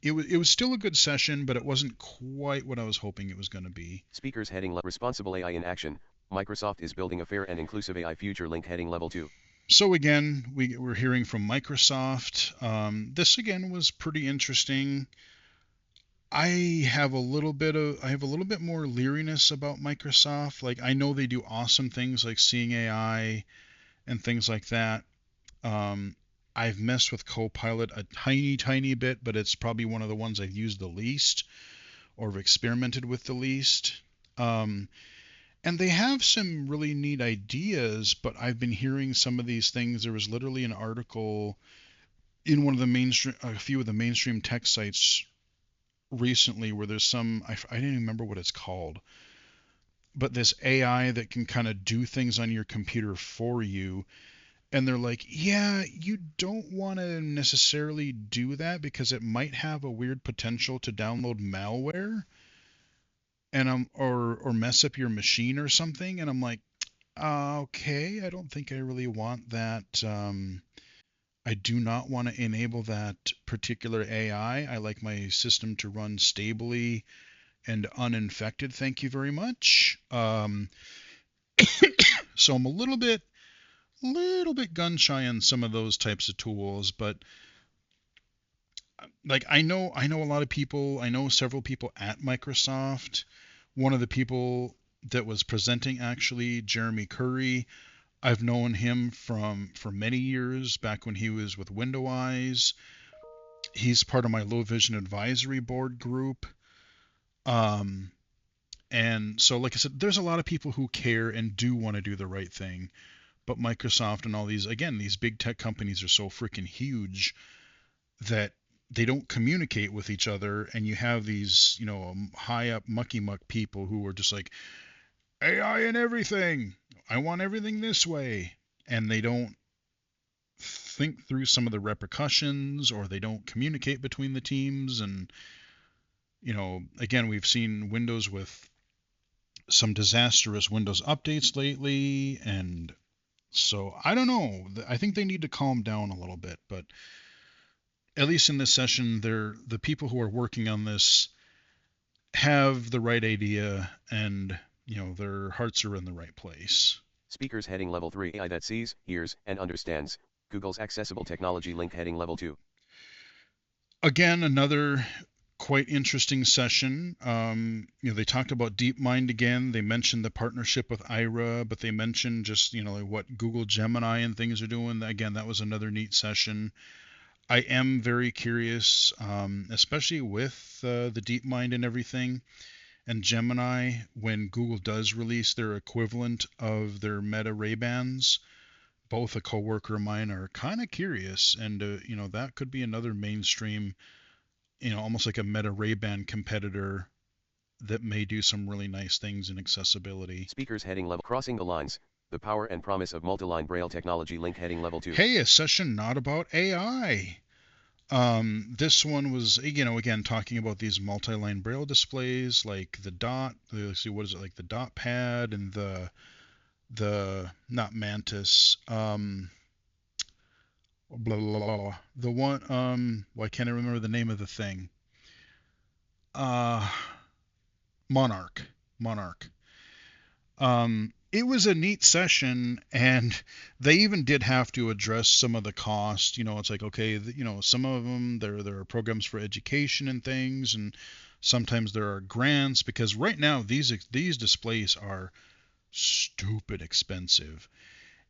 It was still a good session, but it wasn't quite what I was hoping it was going to be. Speakers heading Responsible AI in Action. Microsoft is building a fair and inclusive AI future. Link heading level 2. So again, we're hearing from Microsoft. This again was pretty interesting. I have a little bit more leeriness about Microsoft. Like, I know they do awesome things like Seeing AI and things like that. I've messed with Copilot a tiny bit, but it's probably one of the ones I've used the least or have experimented with the least. And they have some really neat ideas, but I've been hearing some of these things. There was literally an article in a few of the mainstream tech sites recently where there's I didn't even remember what it's called, but this AI that can kind of do things on your computer for you. And they're like, yeah, you don't want to necessarily do that because it might have a weird potential to download malware and or mess up your machine or something. And I'm like, okay, I don't think I really want that. I do not want to enable that particular AI. I like my system to run stably and uninfected. Thank you very much. So I'm a little bit gun shy on some of those types of tools, but I know a lot of people. I know several people at Microsoft. One of the people that was presenting, actually, Jeremy Curry, I've known him for many years, back when he was with WindowEyes. He's part of my low vision advisory board group. And so, like I said, there's a lot of people who care and do want to do the right thing. But Microsoft and all these big tech companies are so freaking huge that they don't communicate with each other. And you have these, high up mucky muck people who are just like, AI and everything. I want everything this way. And they don't think through some of the repercussions, or they don't communicate between the teams. And, again, we've seen Windows with some disastrous Windows updates lately, and so I don't know. I think they need to calm down a little bit, but at least in this session, the people who are working on this have the right idea, and their hearts are in the right place. Speakers heading level 3 AI that sees, hears, and understands. Google's accessible technology link heading level 2. Again, another quite interesting session. They talked about DeepMind again. They mentioned the partnership with Ira, but they mentioned just like what Google Gemini and things are doing. Again, that was another neat session. I am very curious, especially with the DeepMind and everything, and Gemini, when Google does release their equivalent of their Meta Ray-Bans. Both a coworker of mine are kind of curious, and that could be another mainstream, almost like a Meta Ray-Ban competitor that may do some really nice things in accessibility. Speakers heading level crossing the lines. The power and promise of multi-line braille technology link heading level 2. Hey, a session not about AI. This one was, again, talking about these multi-line braille displays, like the dot, let's see, what is it, like the dot pad and the not Mantis, blah, blah, blah, blah, the one, why can't I remember the name of the thing? Monarch. It was a neat session, and they even did have to address some of the cost. It's like, okay, some of them there are programs for education and things, and sometimes there are grants, because right now these displays are stupid expensive.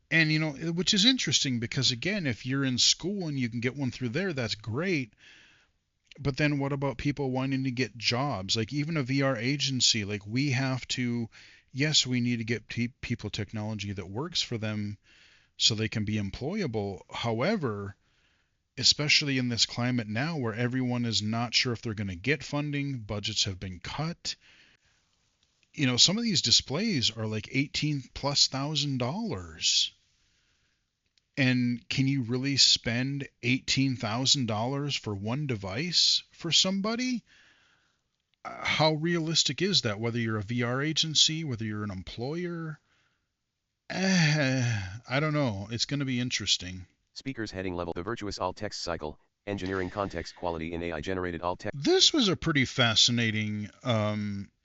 And which is interesting, because again, if you're in school and you can get one through there, that's great. But then what about people wanting to get jobs? Like even a VR agency, like we have to, yes, we need to get people technology that works for them so they can be employable. However, especially in this climate now where everyone is not sure if they're going to get funding, budgets have been cut. Some of these displays are like $18,000+. And can you really spend $18,000 for one device for somebody? How realistic is that? Whether you're a VR agency, whether you're an employer, I don't know. It's going to be interesting. Speakers heading level the virtuous alt text cycle, engineering context quality in AI generated alt text. This was a pretty fascinating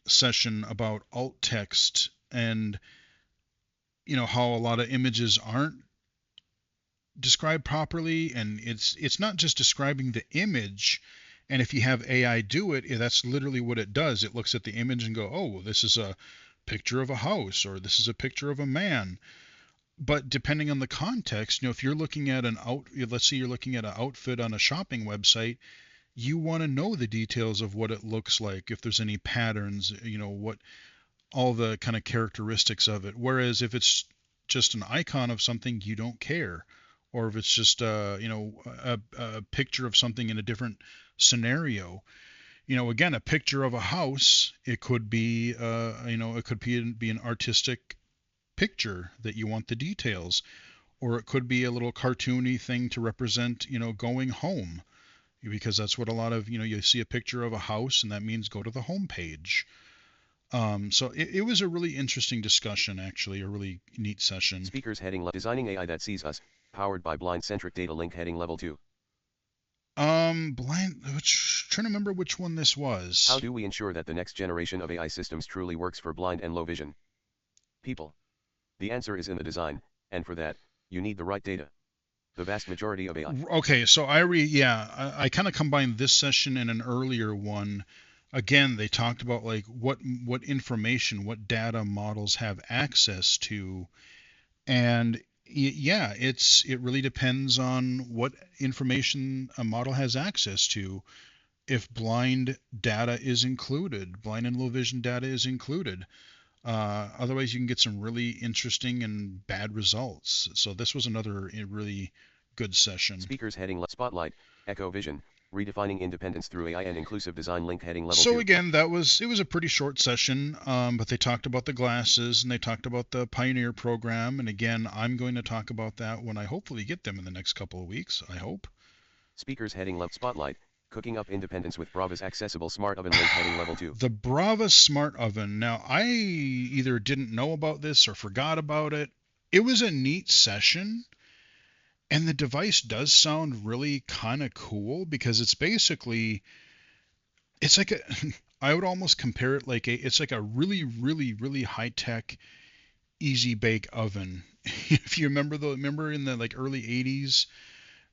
session about alt text, and how a lot of images aren't described properly, and it's not just describing the image. And if you have AI do it, that's literally what it does. It looks at the image and go, oh, well, this is a picture of a house, or this is a picture of a man. But depending on the context, if you're looking at let's say you're looking at an outfit on a shopping website, you want to know the details of what it looks like, if there's any patterns, what all the kind of characteristics of it. Whereas if it's just an icon of something, you don't care. Or if it's just a picture of something in a different scenario. Again, a picture of a house, it could be it could be an artistic picture that you want the details, or it could be a little cartoony thing to represent going home, because that's what a lot of you see a picture of a house and that means go to the home page. So it was a really interesting discussion, actually, a really neat session. Speakers heading left, designing AI that sees us, powered by blind-centric data link heading level 2. Trying to remember which one this was. How do we ensure that the next generation of AI systems truly works for blind and low vision people? The answer is in the design, and for that, you need the right data. The vast majority of AI. Okay, so I kind of combined this session and an earlier one. Again, they talked about like what information, what data models have access to, and yeah, it really depends on what information a model has access to. If blind data is included, blind and low vision data is included. Otherwise, you can get some really interesting and bad results. So this was another really good session. Speakers heading left, spotlight, Echo Vision, redefining independence through AI and inclusive design link heading level 2. So again, it was a pretty short session, but they talked about the glasses and they talked about the Pioneer program. And again, I'm going to talk about that when I hopefully get them in the next couple of weeks, I hope. Speakers heading left, spotlight, Cooking up independence with Brava's accessible smart oven link heading level 2. The Brava Smart Oven. Now, I either didn't know about this or forgot about it. It was a neat session, and the device does sound really kind of cool because it's basically, it's like a, I would almost compare it like it's like a really, really, really high-tech easy bake oven. If you remember in the like early 80s,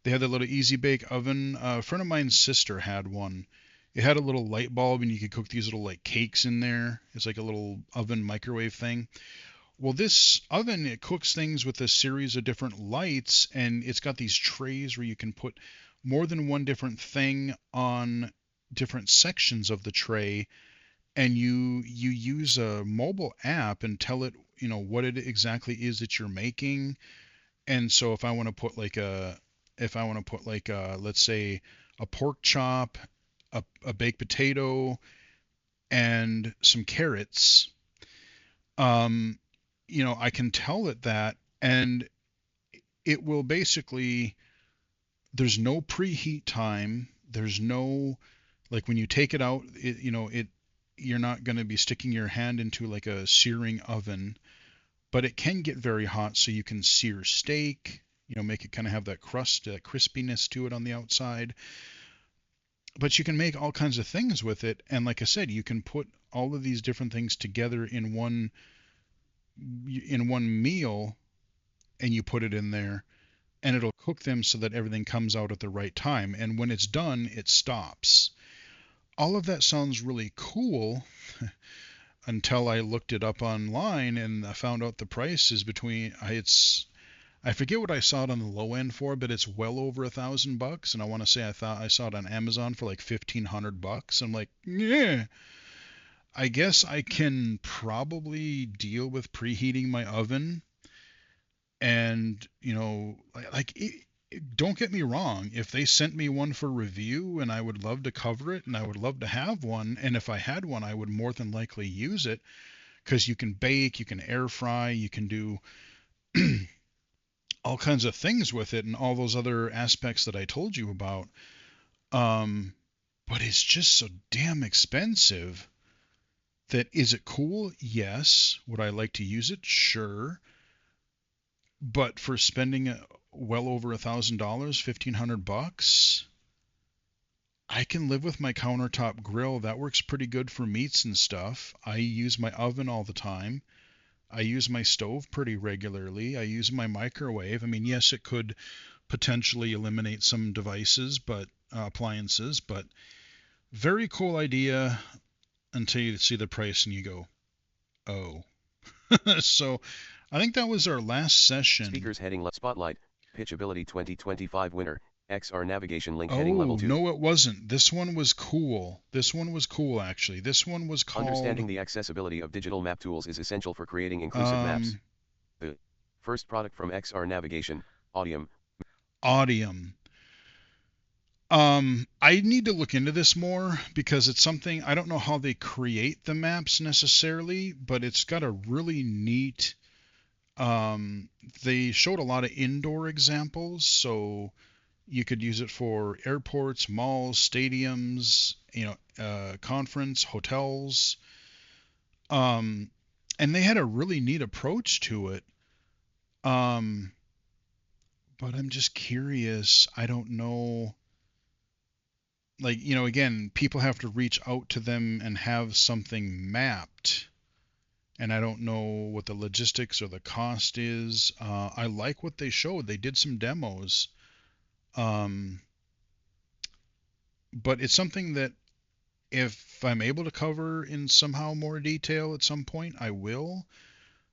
they had that little easy bake oven. A friend of mine's sister had one. It had a little light bulb and you could cook these little like cakes in there. It's like a little oven microwave thing. Well, this oven, it cooks things with a series of different lights, and it's got these trays where you can put more than one different thing on different sections of the tray, and you use a mobile app and tell it, what it exactly is that you're making. And so if I want to put like let's say a pork chop, a baked potato, and some carrots, um, I can tell it that, and it will basically, there's no preheat time. There's no, like when you take it out, you're not going to be sticking your hand into like a searing oven, but it can get very hot, so you can sear steak, make it kind of have that crust, that crispiness to it on the outside. But you can make all kinds of things with it, and like I said, you can put all of these different things together in one meal, and you put it in there, and it'll cook them so that everything comes out at the right time. And when it's done, it stops. All of that sounds really cool until I looked it up online and I found out the price is I forget what I saw it on the low end for, but it's well over $1,000. And I want to say I saw it on Amazon for like $1,500. I'm like, yeah, I guess I can probably deal with preheating my oven. And don't get me wrong, if they sent me one for review, and I would love to cover it, and I would love to have one, and if I had one, I would more than likely use it, because you can bake, you can air fry, you can do all kinds of things with it, and all those other aspects that I told you about. But it's just so damn expensive. Is it cool? Yes. Would I like to use it? Sure. But for spending well over $1,000, $1,500, I can live with my countertop grill. That works pretty good for meats and stuff. I use my oven all the time. I use my stove pretty regularly. I use my microwave. I mean, yes, it could potentially eliminate some devices, appliances, but very cool idea until you see the price and you go, oh. So I think that was our last session. Speakers heading left. Spotlight, Pitchability 2025 winner, XR navigation link heading level 2. No, it wasn't. This one was cool. This one was cool, actually. This one was called... Understanding the accessibility of digital map tools is essential for creating inclusive maps. The first product from XR Navigation, Audium. I need to look into this more because it's something, I don't know how they create the maps necessarily, but it's got a really neat... They showed a lot of indoor examples, so you could use it for airports, malls, stadiums, conference, hotels. And they had a really neat approach to it. But I'm just curious. I don't know. Like, again, people have to reach out to them and have something mapped. And I don't know what the logistics or the cost is. I like what they showed. They did some demos. But it's something that if I'm able to cover in somehow more detail at some point, I will.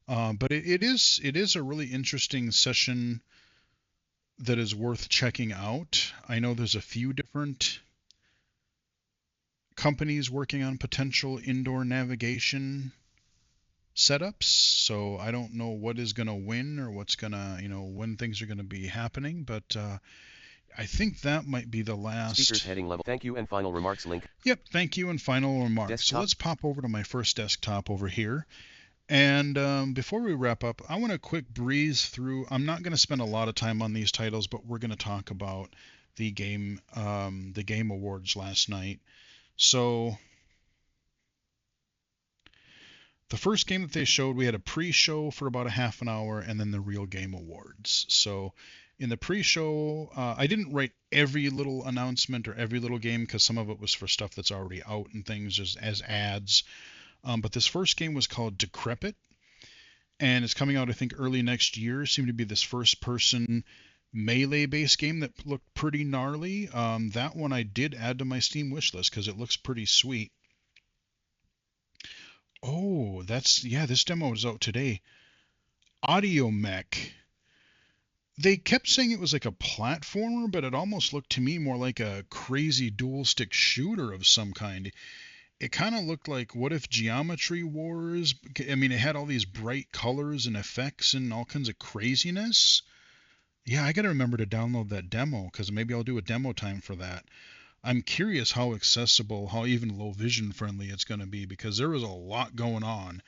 But it is a really interesting session that is worth checking out. I know there's a few different companies working on potential indoor navigation setups, so I don't know what is going to win or what's going to, when things are going to be happening, but I think that might be the last. Speakers heading level. Thank you and final remarks link. Yep, thank you and final remarks. Desktop. So let's pop over to my first desktop over here. And before we wrap up, I want to quick breeze through. I'm not going to spend a lot of time on these titles, but we're going to talk about the game awards last night. So the first game that they showed, we had a pre-show for about a half an hour, and then the real game awards. So in the pre-show, I didn't write every little announcement or every little game because some of it was for stuff that's already out and things as ads. But this first game was called Decrepit, and it's coming out I think early next year. It seemed to be this first-person melee-based game that looked pretty gnarly. That one I did add to my Steam wishlist because it looks pretty sweet. Oh, this demo is out today. Audiomech. They kept saying it was like a platformer, but it almost looked to me more like a crazy dual stick shooter of some kind. It kind of looked like what if Geometry Wars? I mean, it had all these bright colors and effects and all kinds of craziness. Yeah, I got to remember to download that demo because maybe I'll do a demo time for that. I'm curious how accessible, how even low vision friendly it's going to be because there was a lot going on.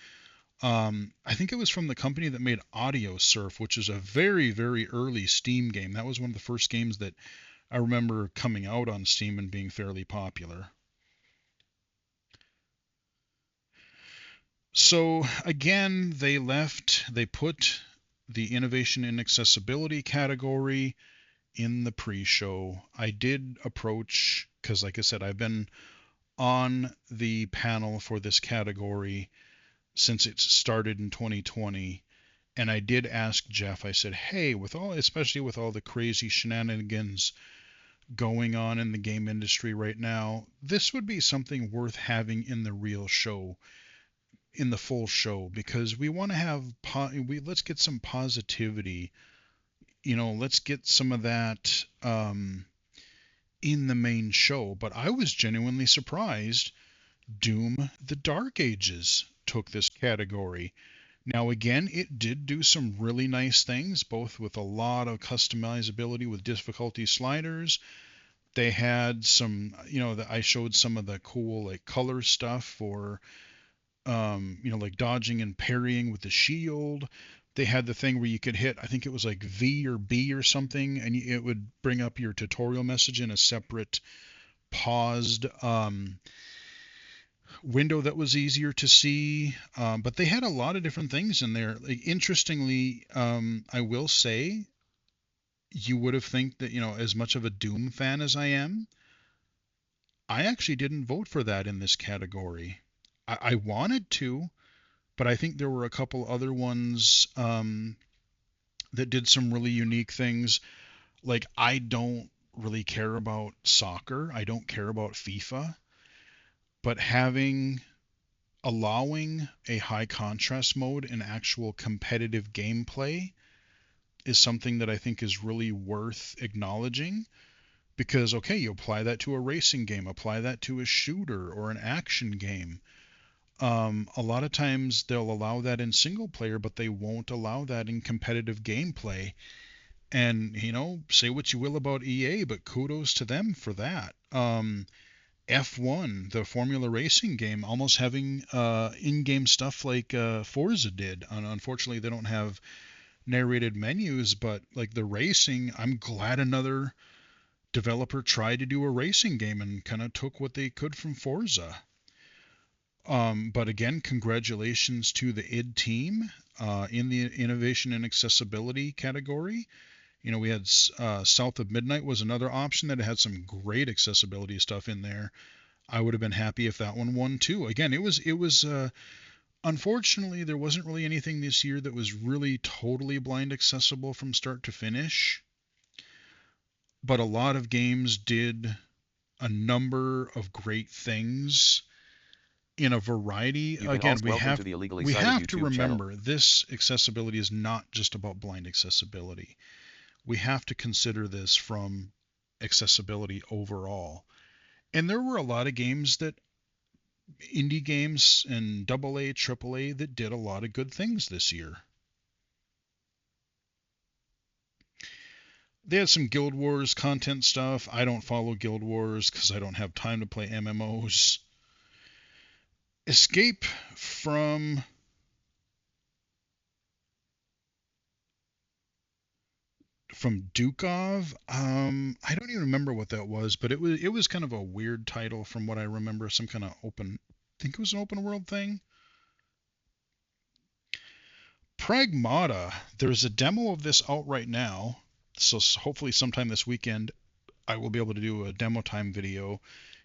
I think it was from the company that made Audio Surf, which is a very, very early Steam game. That was one of the first games that I remember coming out on Steam and being fairly popular. So again, they put the innovation and accessibility category in the pre-show. I did approach, because like I said, I've been on the panel for this category since it started in 2020. And I did ask Jeff, I said, hey, especially with all the crazy shenanigans going on in the game industry right now, this would be something worth having in the real show, in the full show, because we want to have, let's get some positivity, let's get some of that in the main show. But I was genuinely surprised Doom the Dark Ages took this category. Now, again, it did do some really nice things, both with a lot of customizability with difficulty sliders. They had some, I showed some of the cool like color stuff for, like dodging and parrying with the shield. They had the thing where you could hit, I think it was like V or B or something, and it would bring up your tutorial message in a separate paused window that was easier to see. But they had a lot of different things in there. Like, interestingly, I will say, you would have think that, as much of a Doom fan as I am, I actually didn't vote for that in this category. I wanted to, but I think there were a couple other ones that did some really unique things. Like, I don't really care about soccer. I don't care about FIFA, but allowing a high contrast mode in actual competitive gameplay is something that I think is really worth acknowledging because, okay, you apply that to a racing game, apply that to a shooter or an action game. A lot of times they'll allow that in single player, but they won't allow that in competitive gameplay. And, say what you will about EA, but kudos to them for that. F1, the Formula Racing game, almost having in-game stuff like Forza did. And unfortunately, they don't have narrated menus, but like the racing, I'm glad another developer tried to do a racing game and kind of took what they could from Forza. But again, congratulations to the id team in the innovation and accessibility category. We had South of Midnight was another option that had some great accessibility stuff in there. I would have been happy if that one won too. Again, it was unfortunately there wasn't really anything this year that was really totally blind accessible from start to finish. But a lot of games did a number of great things in a variety. Again, we have to remember this accessibility is not just about blind accessibility. We have to consider this from accessibility overall. And there were a lot of games indie games and AA, AAA that did a lot of good things this year. They had some Guild Wars content stuff. I don't follow Guild Wars because I don't have time to play MMOs. Escape from from Dukov. I don't even remember what that was, but it was kind of a weird title from what I remember. Some kind of open, I think it was an open world thing. Pragmata. There's a demo of this out right now, so hopefully sometime this weekend I will be able to do a demo time video,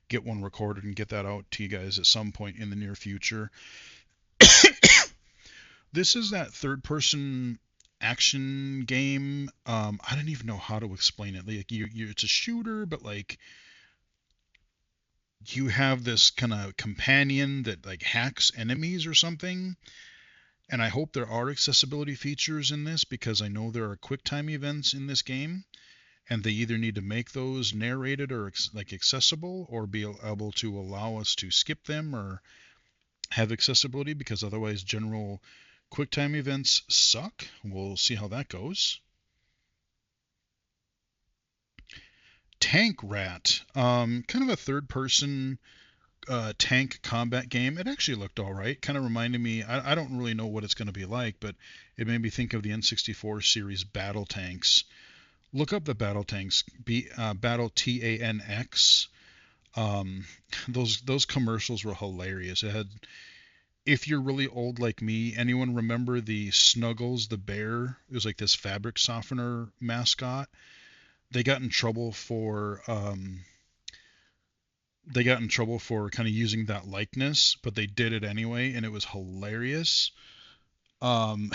get one recorded, and get that out to you guys at some point in the near future. This is that third person action game. I don't even know how to explain it. Like it's a shooter, but like you have this kind of companion that like hacks enemies or something. And I hope there are accessibility features in this because I know there are quick time events in this game, and they either need to make those narrated or like accessible, or be able to allow us to skip them or have accessibility, because otherwise general QuickTime events suck. We'll see how that goes. Tank Rat, kind of a third-person tank combat game. It actually looked all right. Kind of reminded me. I don't really know what it's going to be like, but it made me think of the N64 series Battle Tanks. Look up the Battle Tanks. Battle TANX. Those commercials were hilarious. It had, if you're really old like me, anyone remember the Snuggles the bear? It was like this fabric softener mascot. They got in trouble for kind of using that likeness, but they did it anyway, and it was hilarious. Um,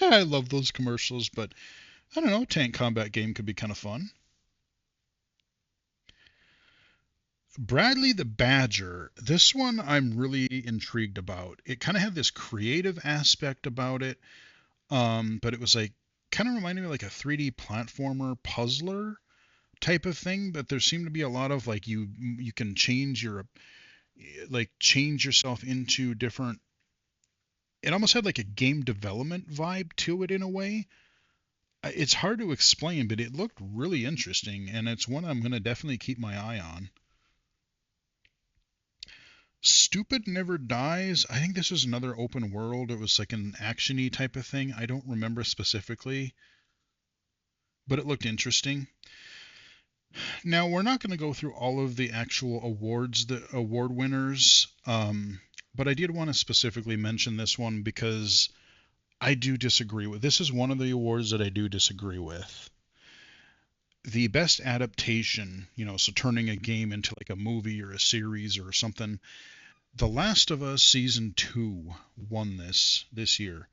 I love those commercials, but I don't know, tank combat game could be kind of fun. Bradley the Badger. This one I'm really intrigued about. It kind of had this creative aspect about it, but it was like kind of reminded me of like a 3D platformer puzzler type of thing. But there seemed to be a lot of like you can change yourself into different. It almost had like a game development vibe to it in a way. It's hard to explain, but it looked really interesting, and it's one I'm going to definitely keep my eye on. Stupid Never Dies. I think this was another open world. It was like an actiony type of thing. I don't remember specifically, but it looked interesting. Now we're not going to go through all of the actual awards, the award winners, but I did want to specifically mention this one because I do disagree with. This is one of the awards that I do disagree with. The best adaptation, so turning a game into like a movie or a series or something. The Last of Us Season 2 won this year.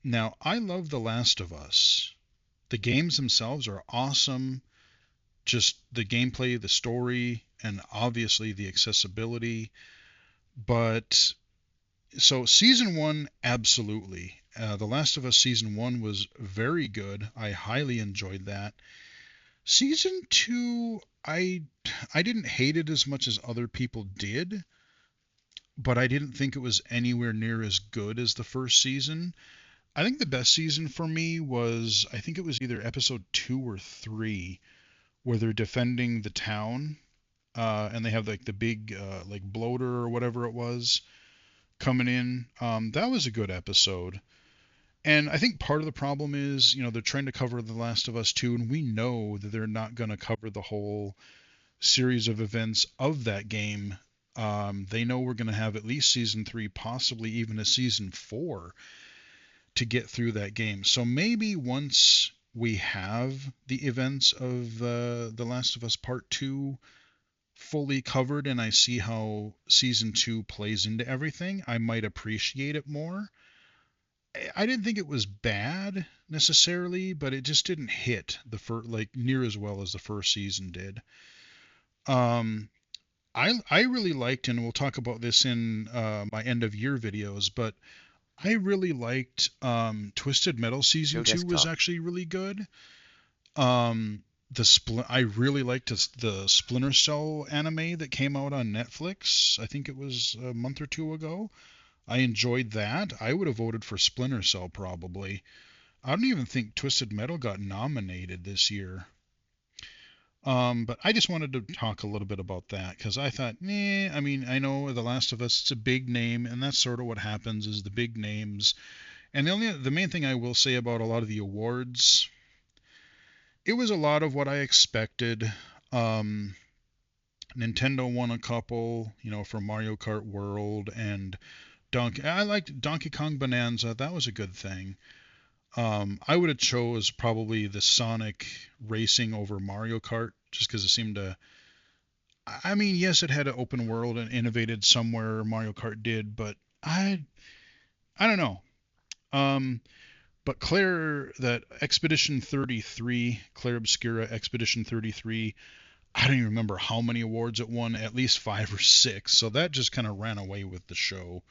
Now, I love The Last of Us. The games themselves are awesome. Just the gameplay, the story, and obviously the accessibility. But so Season 1, absolutely. The Last of Us Season 1 was very good. I highly enjoyed that. Season 2, I didn't hate it as much as other people did, but I didn't think it was anywhere near as good as the first season. I think the best season for me was, I think it was either episode 2 or 3, where they're defending the town, and they have like the big like bloater or whatever it was coming in. That was a good episode. And I think part of the problem is, they're trying to cover The Last of Us 2, and we know that they're not going to cover the whole series of events of that game. They know we're going to have at least season 3, possibly even a season 4 to get through that game. So maybe once we have the events of The Last of Us Part 2 fully covered and I see how season 2 plays into everything, I might appreciate it more. I didn't think it was bad necessarily, but it just didn't hit the first like near as well as the first season did. Um, I really liked, and we'll talk about this in my end of year videos, but I really liked Twisted Metal Show season 2 was desktop. actually really good. I really liked the Splinter Cell anime that came out on Netflix. I think it was a month or two ago. I enjoyed that. I would have voted for Splinter Cell probably. I don't even think Twisted Metal got nominated this year. But I just wanted to talk a little bit about that because I thought, I mean, I know The Last of Us, it's a big name, and that's sort of what happens is the big names. And the main thing I will say about a lot of the awards, It was a lot of what I expected. Um, Nintendo won a couple, for Mario Kart World and Donkey. I liked Donkey Kong Bonanza. That was a good thing. I would have chose probably the Sonic Racing over Mario Kart just because it seemed to. I mean, yes, it had an open world and innovated somewhere Mario Kart did, but I don't know. Um, but that Expedition 33, Claire Obscura Expedition 33, I don't even remember how many awards it won, at least 5 or 6. So that just kind of ran away with the show.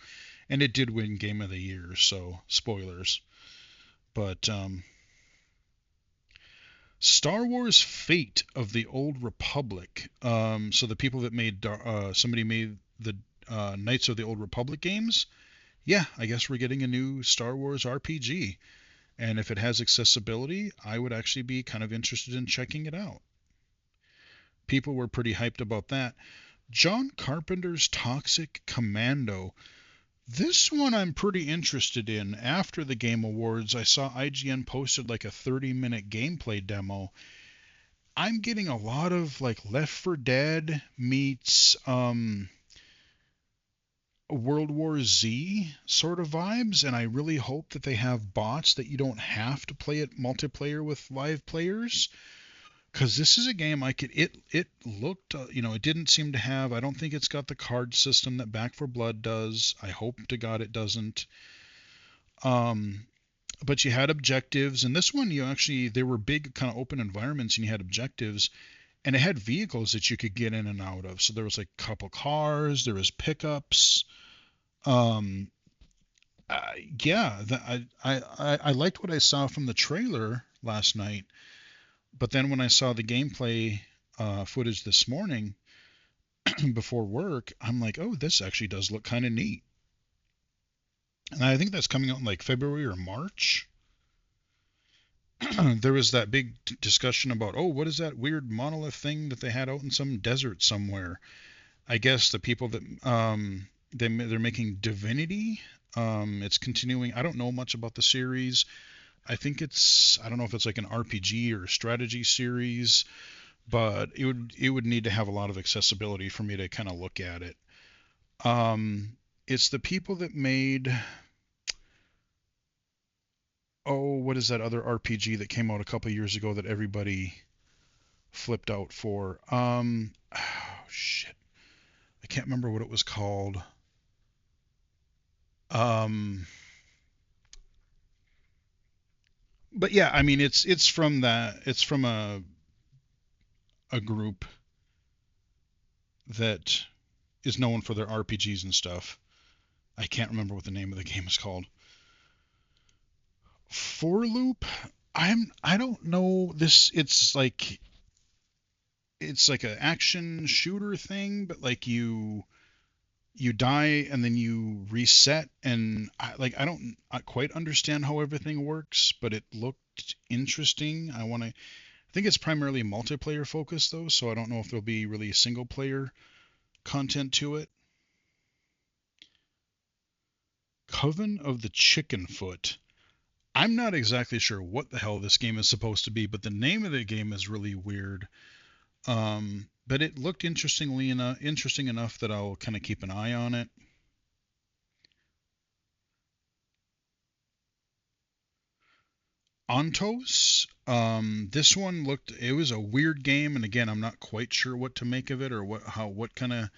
And it did win Game of the Year, so spoilers. But Star Wars Fate of the Old Republic. So the people that made, somebody made the Knights of the Old Republic games. Yeah, I guess we're getting a new Star Wars RPG. And if it has accessibility, I would actually be kind of interested in checking it out. People were pretty hyped about that. John Carpenter's Toxic Commando. This one I'm pretty interested in. After the Game Awards, I saw IGN posted like a 30-minute gameplay demo. I'm getting a lot of like Left 4 Dead meets World War Z sort of vibes, and I really hope that they have bots that you don't have to play it multiplayer with live players. Because this is a game it looked, it didn't seem to have, I don't think it's got the card system that Back 4 Blood does. I hope to God it doesn't. Um, but you had objectives, and this one they were big kind of open environments, and you had objectives, and it had vehicles that you could get in and out of. So there was like a couple cars, there was pickups. Um, yeah, I liked what I saw from the trailer last night, but then when I saw the gameplay footage this morning before work, I'm like, oh, this actually does look kind of neat. And I think that's coming out in like February or March. There was that big discussion about, oh, what is that weird monolith thing that they had out in some desert somewhere? I guess the people that they're making Divinity. It's continuing. I don't know much about the series. I don't know if it's like an RPG or a strategy series, but it would need to have a lot of accessibility for me to kind of look at it. It's the people that made, oh, what is that other RPG that came out a couple years ago that everybody flipped out for? Oh shit, I can't remember what it was called. Um, but yeah, I mean it's from a group that is known for their RPGs and stuff. I can't remember what the name of the game is called. For Loop. I don't know this. It's like an action shooter thing, but like you die and then you reset, and I don't quite understand how everything works, but it looked interesting. I think it's primarily multiplayer focused though, so I don't know if there'll be really single player content to it. Coven of the Chicken Foot. I'm not exactly sure what the hell this game is supposed to be, but the name of the game is really weird. But it looked interesting enough that I'll kind of keep an eye on it. Ontos. This one it was a weird game, and again, I'm not quite sure what to make of it or what kind of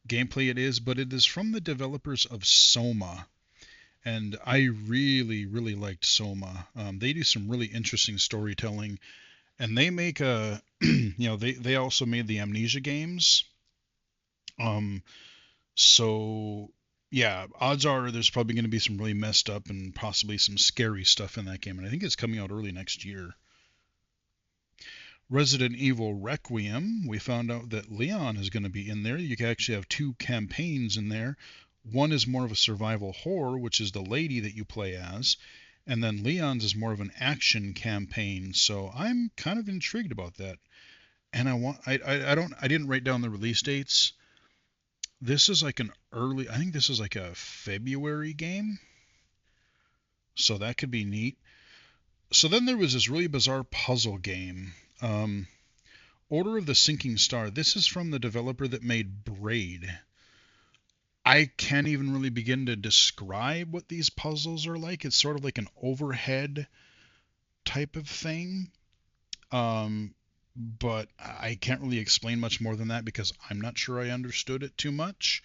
gameplay it is, but it is from the developers of Soma, and I really, really liked Soma. They do some really interesting storytelling, and they make they also made the Amnesia games. Um, so yeah, odds are there's probably going to be some really messed up and possibly some scary stuff in that game, and I think it's coming out early next year. Resident Evil Requiem, we found out that Leon is going to be in there. You can actually have two campaigns in there. One is more of a survival horror, which is the lady that you play as, and then Leon's is more of an action campaign. So I'm kind of intrigued about that. And I didn't write down the release dates. I think this is like a February game. So that could be neat. So then there was this really bizarre puzzle game. Order of the Sinking Star. This is from the developer that made Braid. I can't even really begin to describe what these puzzles are like. It's sort of like an overhead type of thing. But I can't really explain much more than that because I'm not sure I understood it too much.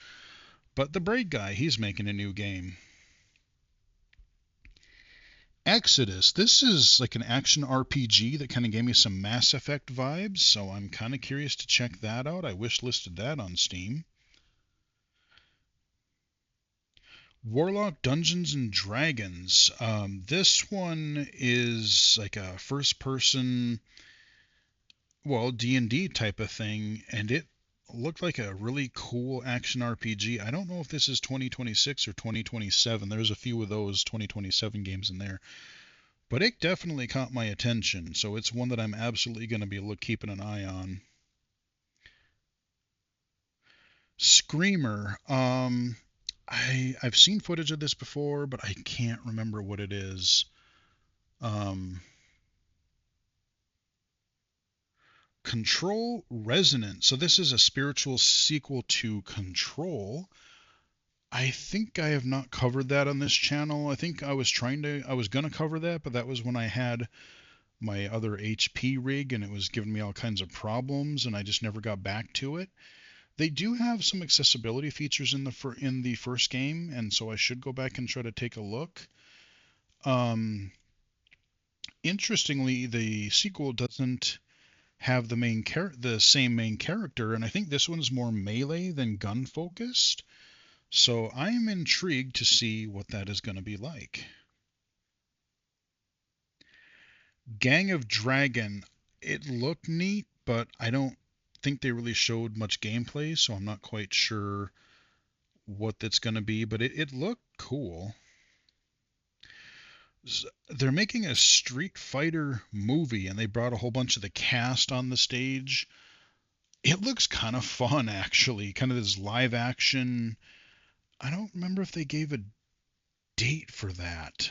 But the Braid guy, he's making a new game. Exodus. This is like an action RPG that kind of gave me some Mass Effect vibes, so I'm kind of curious to check that out. I wish listed that on Steam. Warlock Dungeons and Dragons. This one is like a first-person, well, D&D type of thing, and it looked like a really cool action RPG. I don't know if this is 2026 or 2027. There's a few of those 2027 games in there. But it definitely caught my attention, so it's one that I'm absolutely going to be keeping an eye on. Screamer. I've seen footage of this before, but I can't remember what it is. Control Resonance. So this is a spiritual sequel to Control. I think I have not covered that on this channel. I think I was gonna cover that, but that was when I had my other HP rig and it was giving me all kinds of problems and I just never got back to it. They do have some accessibility features in the first game, and so I should go back and try to take a look. Interestingly, the sequel doesn't have the same main character, and I think this one's more melee than gun focused. So I am intrigued to see what that is going to be like. Gang of Dragon. It looked neat, but I don't think they really showed much gameplay, so I'm not quite sure what that's going to be, but it looked cool. They're making a Street Fighter movie, and they brought a whole bunch of the cast on the stage. It looks kind of fun, actually. Kind of this live action. I don't remember if they gave a date for that.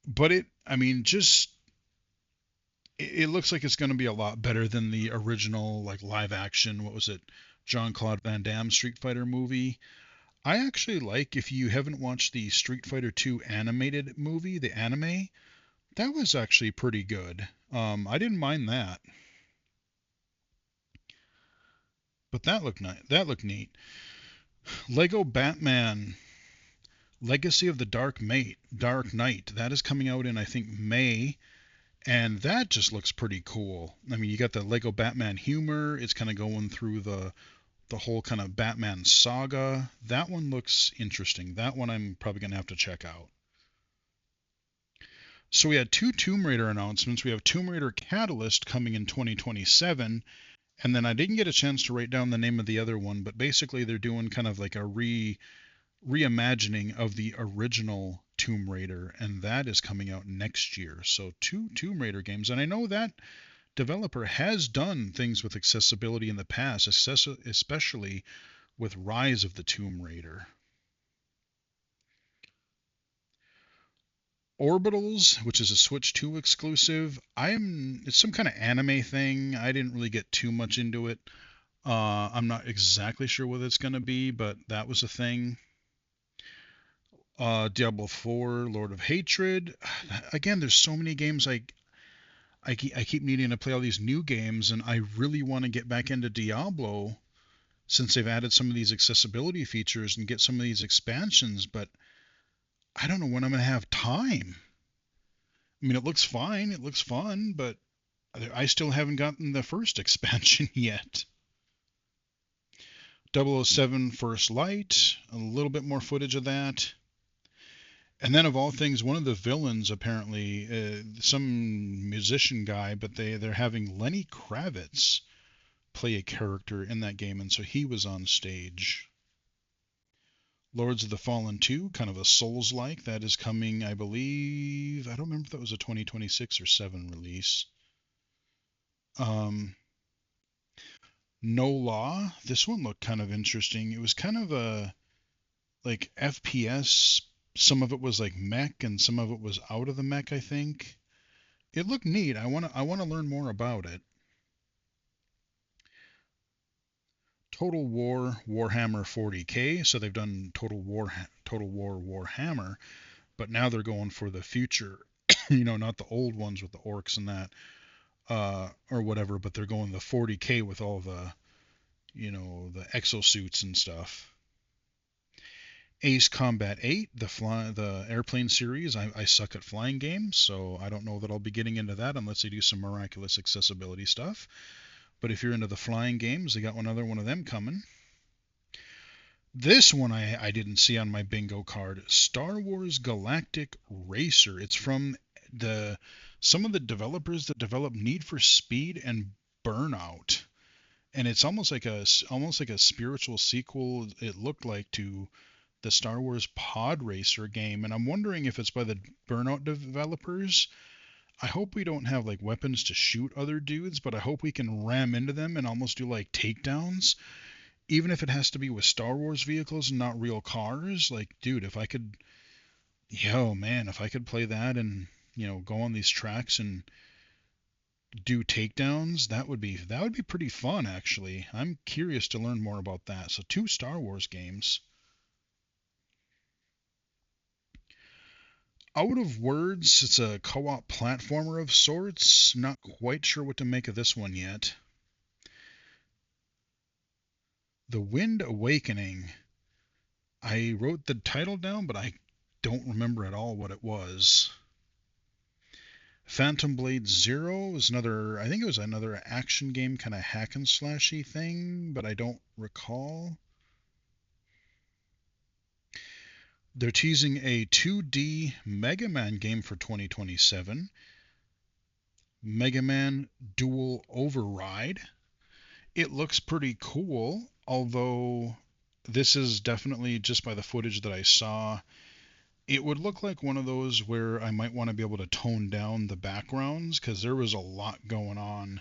But I mean, just it looks like it's going to be a lot better than the original, like live action. What was it? Jean-Claude Van Damme Street Fighter movie. I actually like, if you haven't watched the Street Fighter 2 animated movie, the anime, that was actually pretty good. I didn't mind that. But that looked nice. That looked neat. Lego Batman Legacy of the Dark Knight. That is coming out in, I think, May, and that just looks pretty cool. I mean, you got the Lego Batman humor. It's kind of going through the whole kind of Batman saga. That one looks interesting. That one I'm probably going to have to check out. So we had two Tomb Raider announcements. We have Tomb Raider Catalyst coming in 2027, and then I didn't get a chance to write down the name of the other one, but basically they're doing kind of like a reimagining of the original Tomb Raider, and that is coming out next year. So two Tomb Raider games, and I know that developer has done things with accessibility in the past, especially with Rise of the Tomb Raider. Orbitals, which is a Switch 2 exclusive. It's some kind of anime thing. I didn't really get too much into it. I'm not exactly sure what it's going to be, but that was a thing. Diablo 4, Lord of Hatred. Again, there's so many games I keep needing to play all these new games, and I really want to get back into Diablo since they've added some of these accessibility features and get some of these expansions, but I don't know when I'm going to have time. I mean, it looks fine, it looks fun, but I still haven't gotten the first expansion yet. 007 First Light, a little bit more footage of that. And then, of all things, one of the villains, apparently, some musician guy, but they're having Lenny Kravitz play a character in that game, and so he was on stage. Lords of the Fallen 2, kind of a Souls-like. That is coming, I believe. I don't remember if that was a 2026 or 7 release. No Law. This one looked kind of interesting. It was kind of a like FPS some of it was like mech and some of it was out of the mech, I think. It looked neat. I want to learn more about it. Total War Warhammer 40K, so they've done Total War Warhammer, but now they're going for the future, not the old ones with the orcs and that, or whatever, but they're going the 40K with all the exosuits and stuff. Ace Combat 8, the airplane series. I suck at flying games, so I don't know that I'll be getting into that unless they do some miraculous accessibility stuff. But if you're into the flying games, they got another one of them coming. This one I didn't see on my bingo card. Star Wars Galactic Racer. It's from some of the developers that develop Need for Speed and Burnout. And it's almost like a spiritual sequel, it looked like, to the Star Wars Pod Racer game. And I'm wondering if it's by the Burnout developers. I hope we don't have like weapons to shoot other dudes, but I hope we can ram into them and almost do like takedowns, even if it has to be with Star Wars vehicles and not real cars. Like, dude, if I could, if I could play that and go on these tracks and do takedowns, that would be pretty fun, actually. I'm curious to learn more about that. So 2 Star Wars games. Out of Words, it's a co-op platformer of sorts. Not quite sure what to make of this one yet. The Wind Awakening. I wrote the title down, but I don't remember at all what it was. Phantom Blade Zero is another, I think it was another action game, kind of hack and slashy thing, but I don't recall. They're teasing a 2D Mega Man game for 2027. Mega Man Dual Override. It looks pretty cool, although this is definitely, just by the footage that I saw, it would look like one of those where I might want to be able to tone down the backgrounds, because there was a lot going on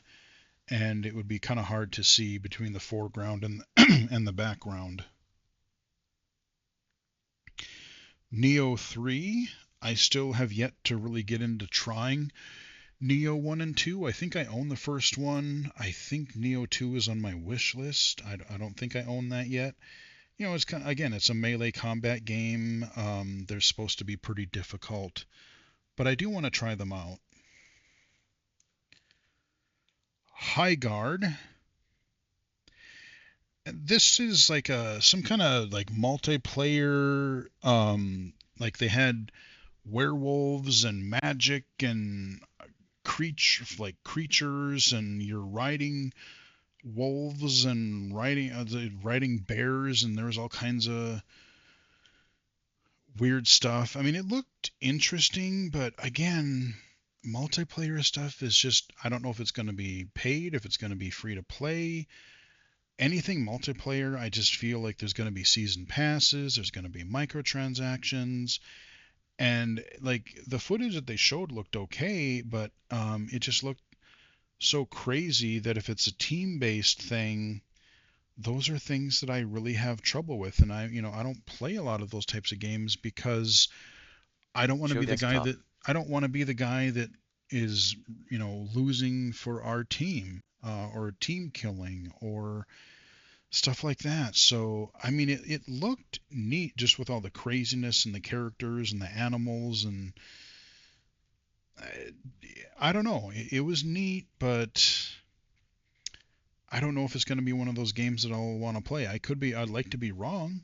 and it would be kind of hard to see between the foreground and and the background. Neo 3, I still have yet to really get into trying Neo 1 and 2. I think I own the first one. I think Neo 2 is on my wish list. I don't think I own that yet. It's kind of, again, it's a melee combat game. They're supposed to be pretty difficult, but I do want to try them out. High Guard. This is like some kind of like multiplayer. Like they had werewolves and magic and creatures, and you're riding wolves and riding bears, and there was all kinds of weird stuff. I mean, it looked interesting, but again, multiplayer stuff is just, I don't know if it's going to be paid, if it's going to be free to play. Anything multiplayer, I just feel like there's going to be season passes, there's going to be microtransactions, and like the footage that they showed looked okay, but it just looked so crazy that if it's a team-based thing, those are things that I really have trouble with, and I don't play a lot of those types of games because I don't want to Show be the guy desktop. that I don't want to be the guy that is, losing for our team, or team killing or stuff like that. So, I mean, it looked neat just with all the craziness and the characters and the animals, and I don't know. It was neat, but I don't know if it's going to be one of those games that I'll want to play. I'd like to be wrong.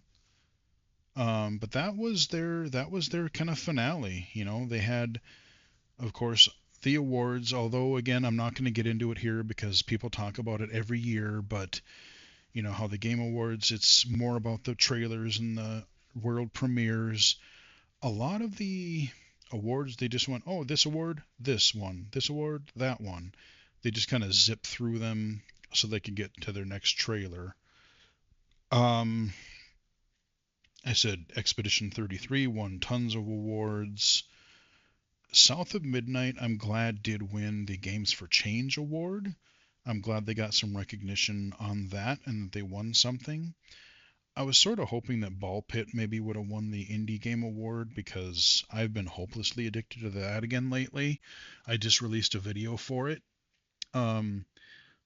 But that was their kind of finale. They had, of course, the awards, although again, I'm not going to get into it here because people talk about it every year, but how the Game Awards, it's more about the trailers and the world premieres. A lot of the awards, they just went, oh, this award, this one, this award, that one. They just kind of zip through them so they can get to their next trailer. Um, I said Expedition 33 won tons of awards. South of Midnight, I'm glad, did win the Games for Change award. I'm glad they got some recognition on that and that they won something. I was sort of hoping that Ball Pit maybe would have won the Indie Game Award because I've been hopelessly addicted to that again lately. I just released a video for it. Um,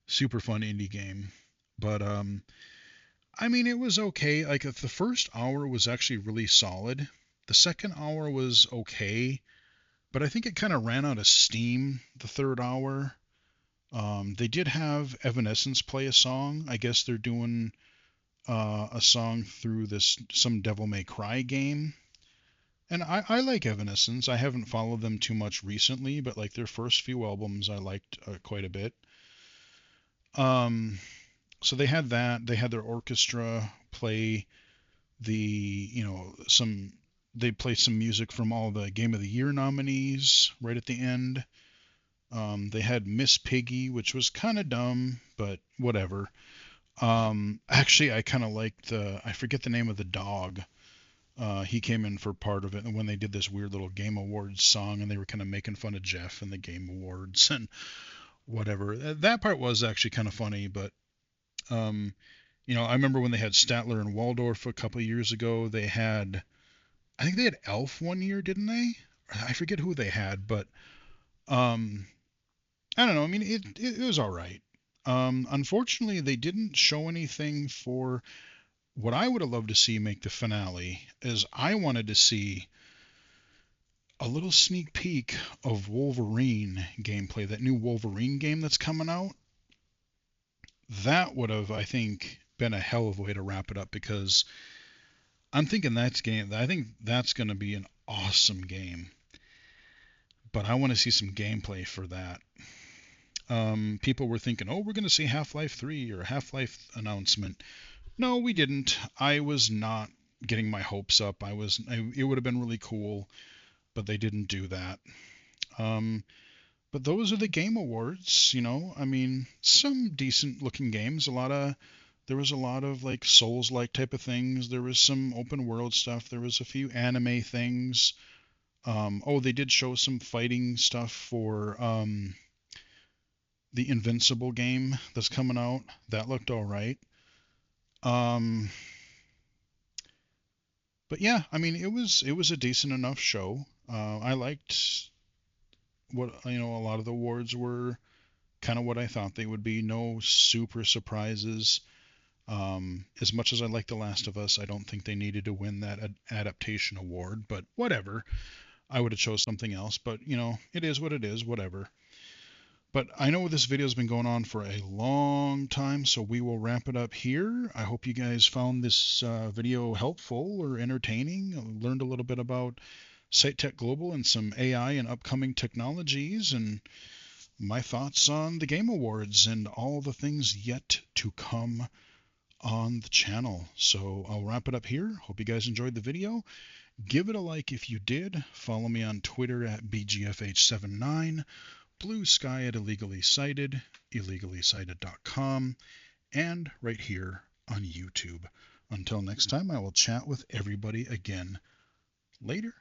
Super fun indie game. But I mean, it was okay. Like the first hour was actually really solid. The second hour was okay, but I think it kind of ran out of steam the third hour. They did have Evanescence play a song. I guess they're doing a song through this some Devil May Cry game. And I like Evanescence. I haven't followed them too much recently, but like their first few albums I liked quite a bit. Um, so they had that. They had their orchestra play some they play some music from all the Game of the Year nominees right at the end. They had Miss Piggy, which was kind of dumb, but whatever. Actually, I kind of liked I forget the name of the dog. He came in for part of it, and when they did this weird little Game Awards song, and they were kind of making fun of Jeff and the Game Awards and whatever. That part was actually kind of funny, but um, I remember when they had Statler and Waldorf a couple of years ago. I think they had Elf one year, didn't they? I forget who they had, but um, I don't know. I mean, it was all right. Unfortunately, they didn't show anything for what I would have loved to see make the finale. Is I wanted to see a little sneak peek of Wolverine gameplay, that new Wolverine game that's coming out. That would have, I think, been a hell of a way to wrap it up because I think that's going to be an awesome game. But I want to see some gameplay for that. People were thinking, oh, we're going to see Half-Life 3 or Half-Life announcement. No, we didn't. I was not getting my hopes up. It would have been really cool, but they didn't do that. But those are the Game Awards, I mean, some decent looking games. There was a lot of like Souls-like type of things. There was some open world stuff. There was a few anime things. They did show some fighting stuff for the Invincible game that's coming out. That looked all right. But yeah, I mean, it was a decent enough show. I liked what a lot of the awards were kind of what I thought they would be. No super surprises. As much as I like The Last of Us, I don't think they needed to win that adaptation award, but whatever. I would have chose something else, but it is what it is, whatever. But I know this video has been going on for a long time, so we will wrap it up here. I hope you guys found this video helpful or entertaining. Learned a little bit about SiteTech Global and some AI and upcoming technologies, and my thoughts on the Game Awards and all the things yet to come on the channel. So I'll wrap it up here. Hope you guys enjoyed the video. Give it a like if you did. Follow me on Twitter at BGFH79, Blue Sky at Illegally Cited, illegallicited.com, and right here on YouTube. Until next time, I will chat with everybody again. Later.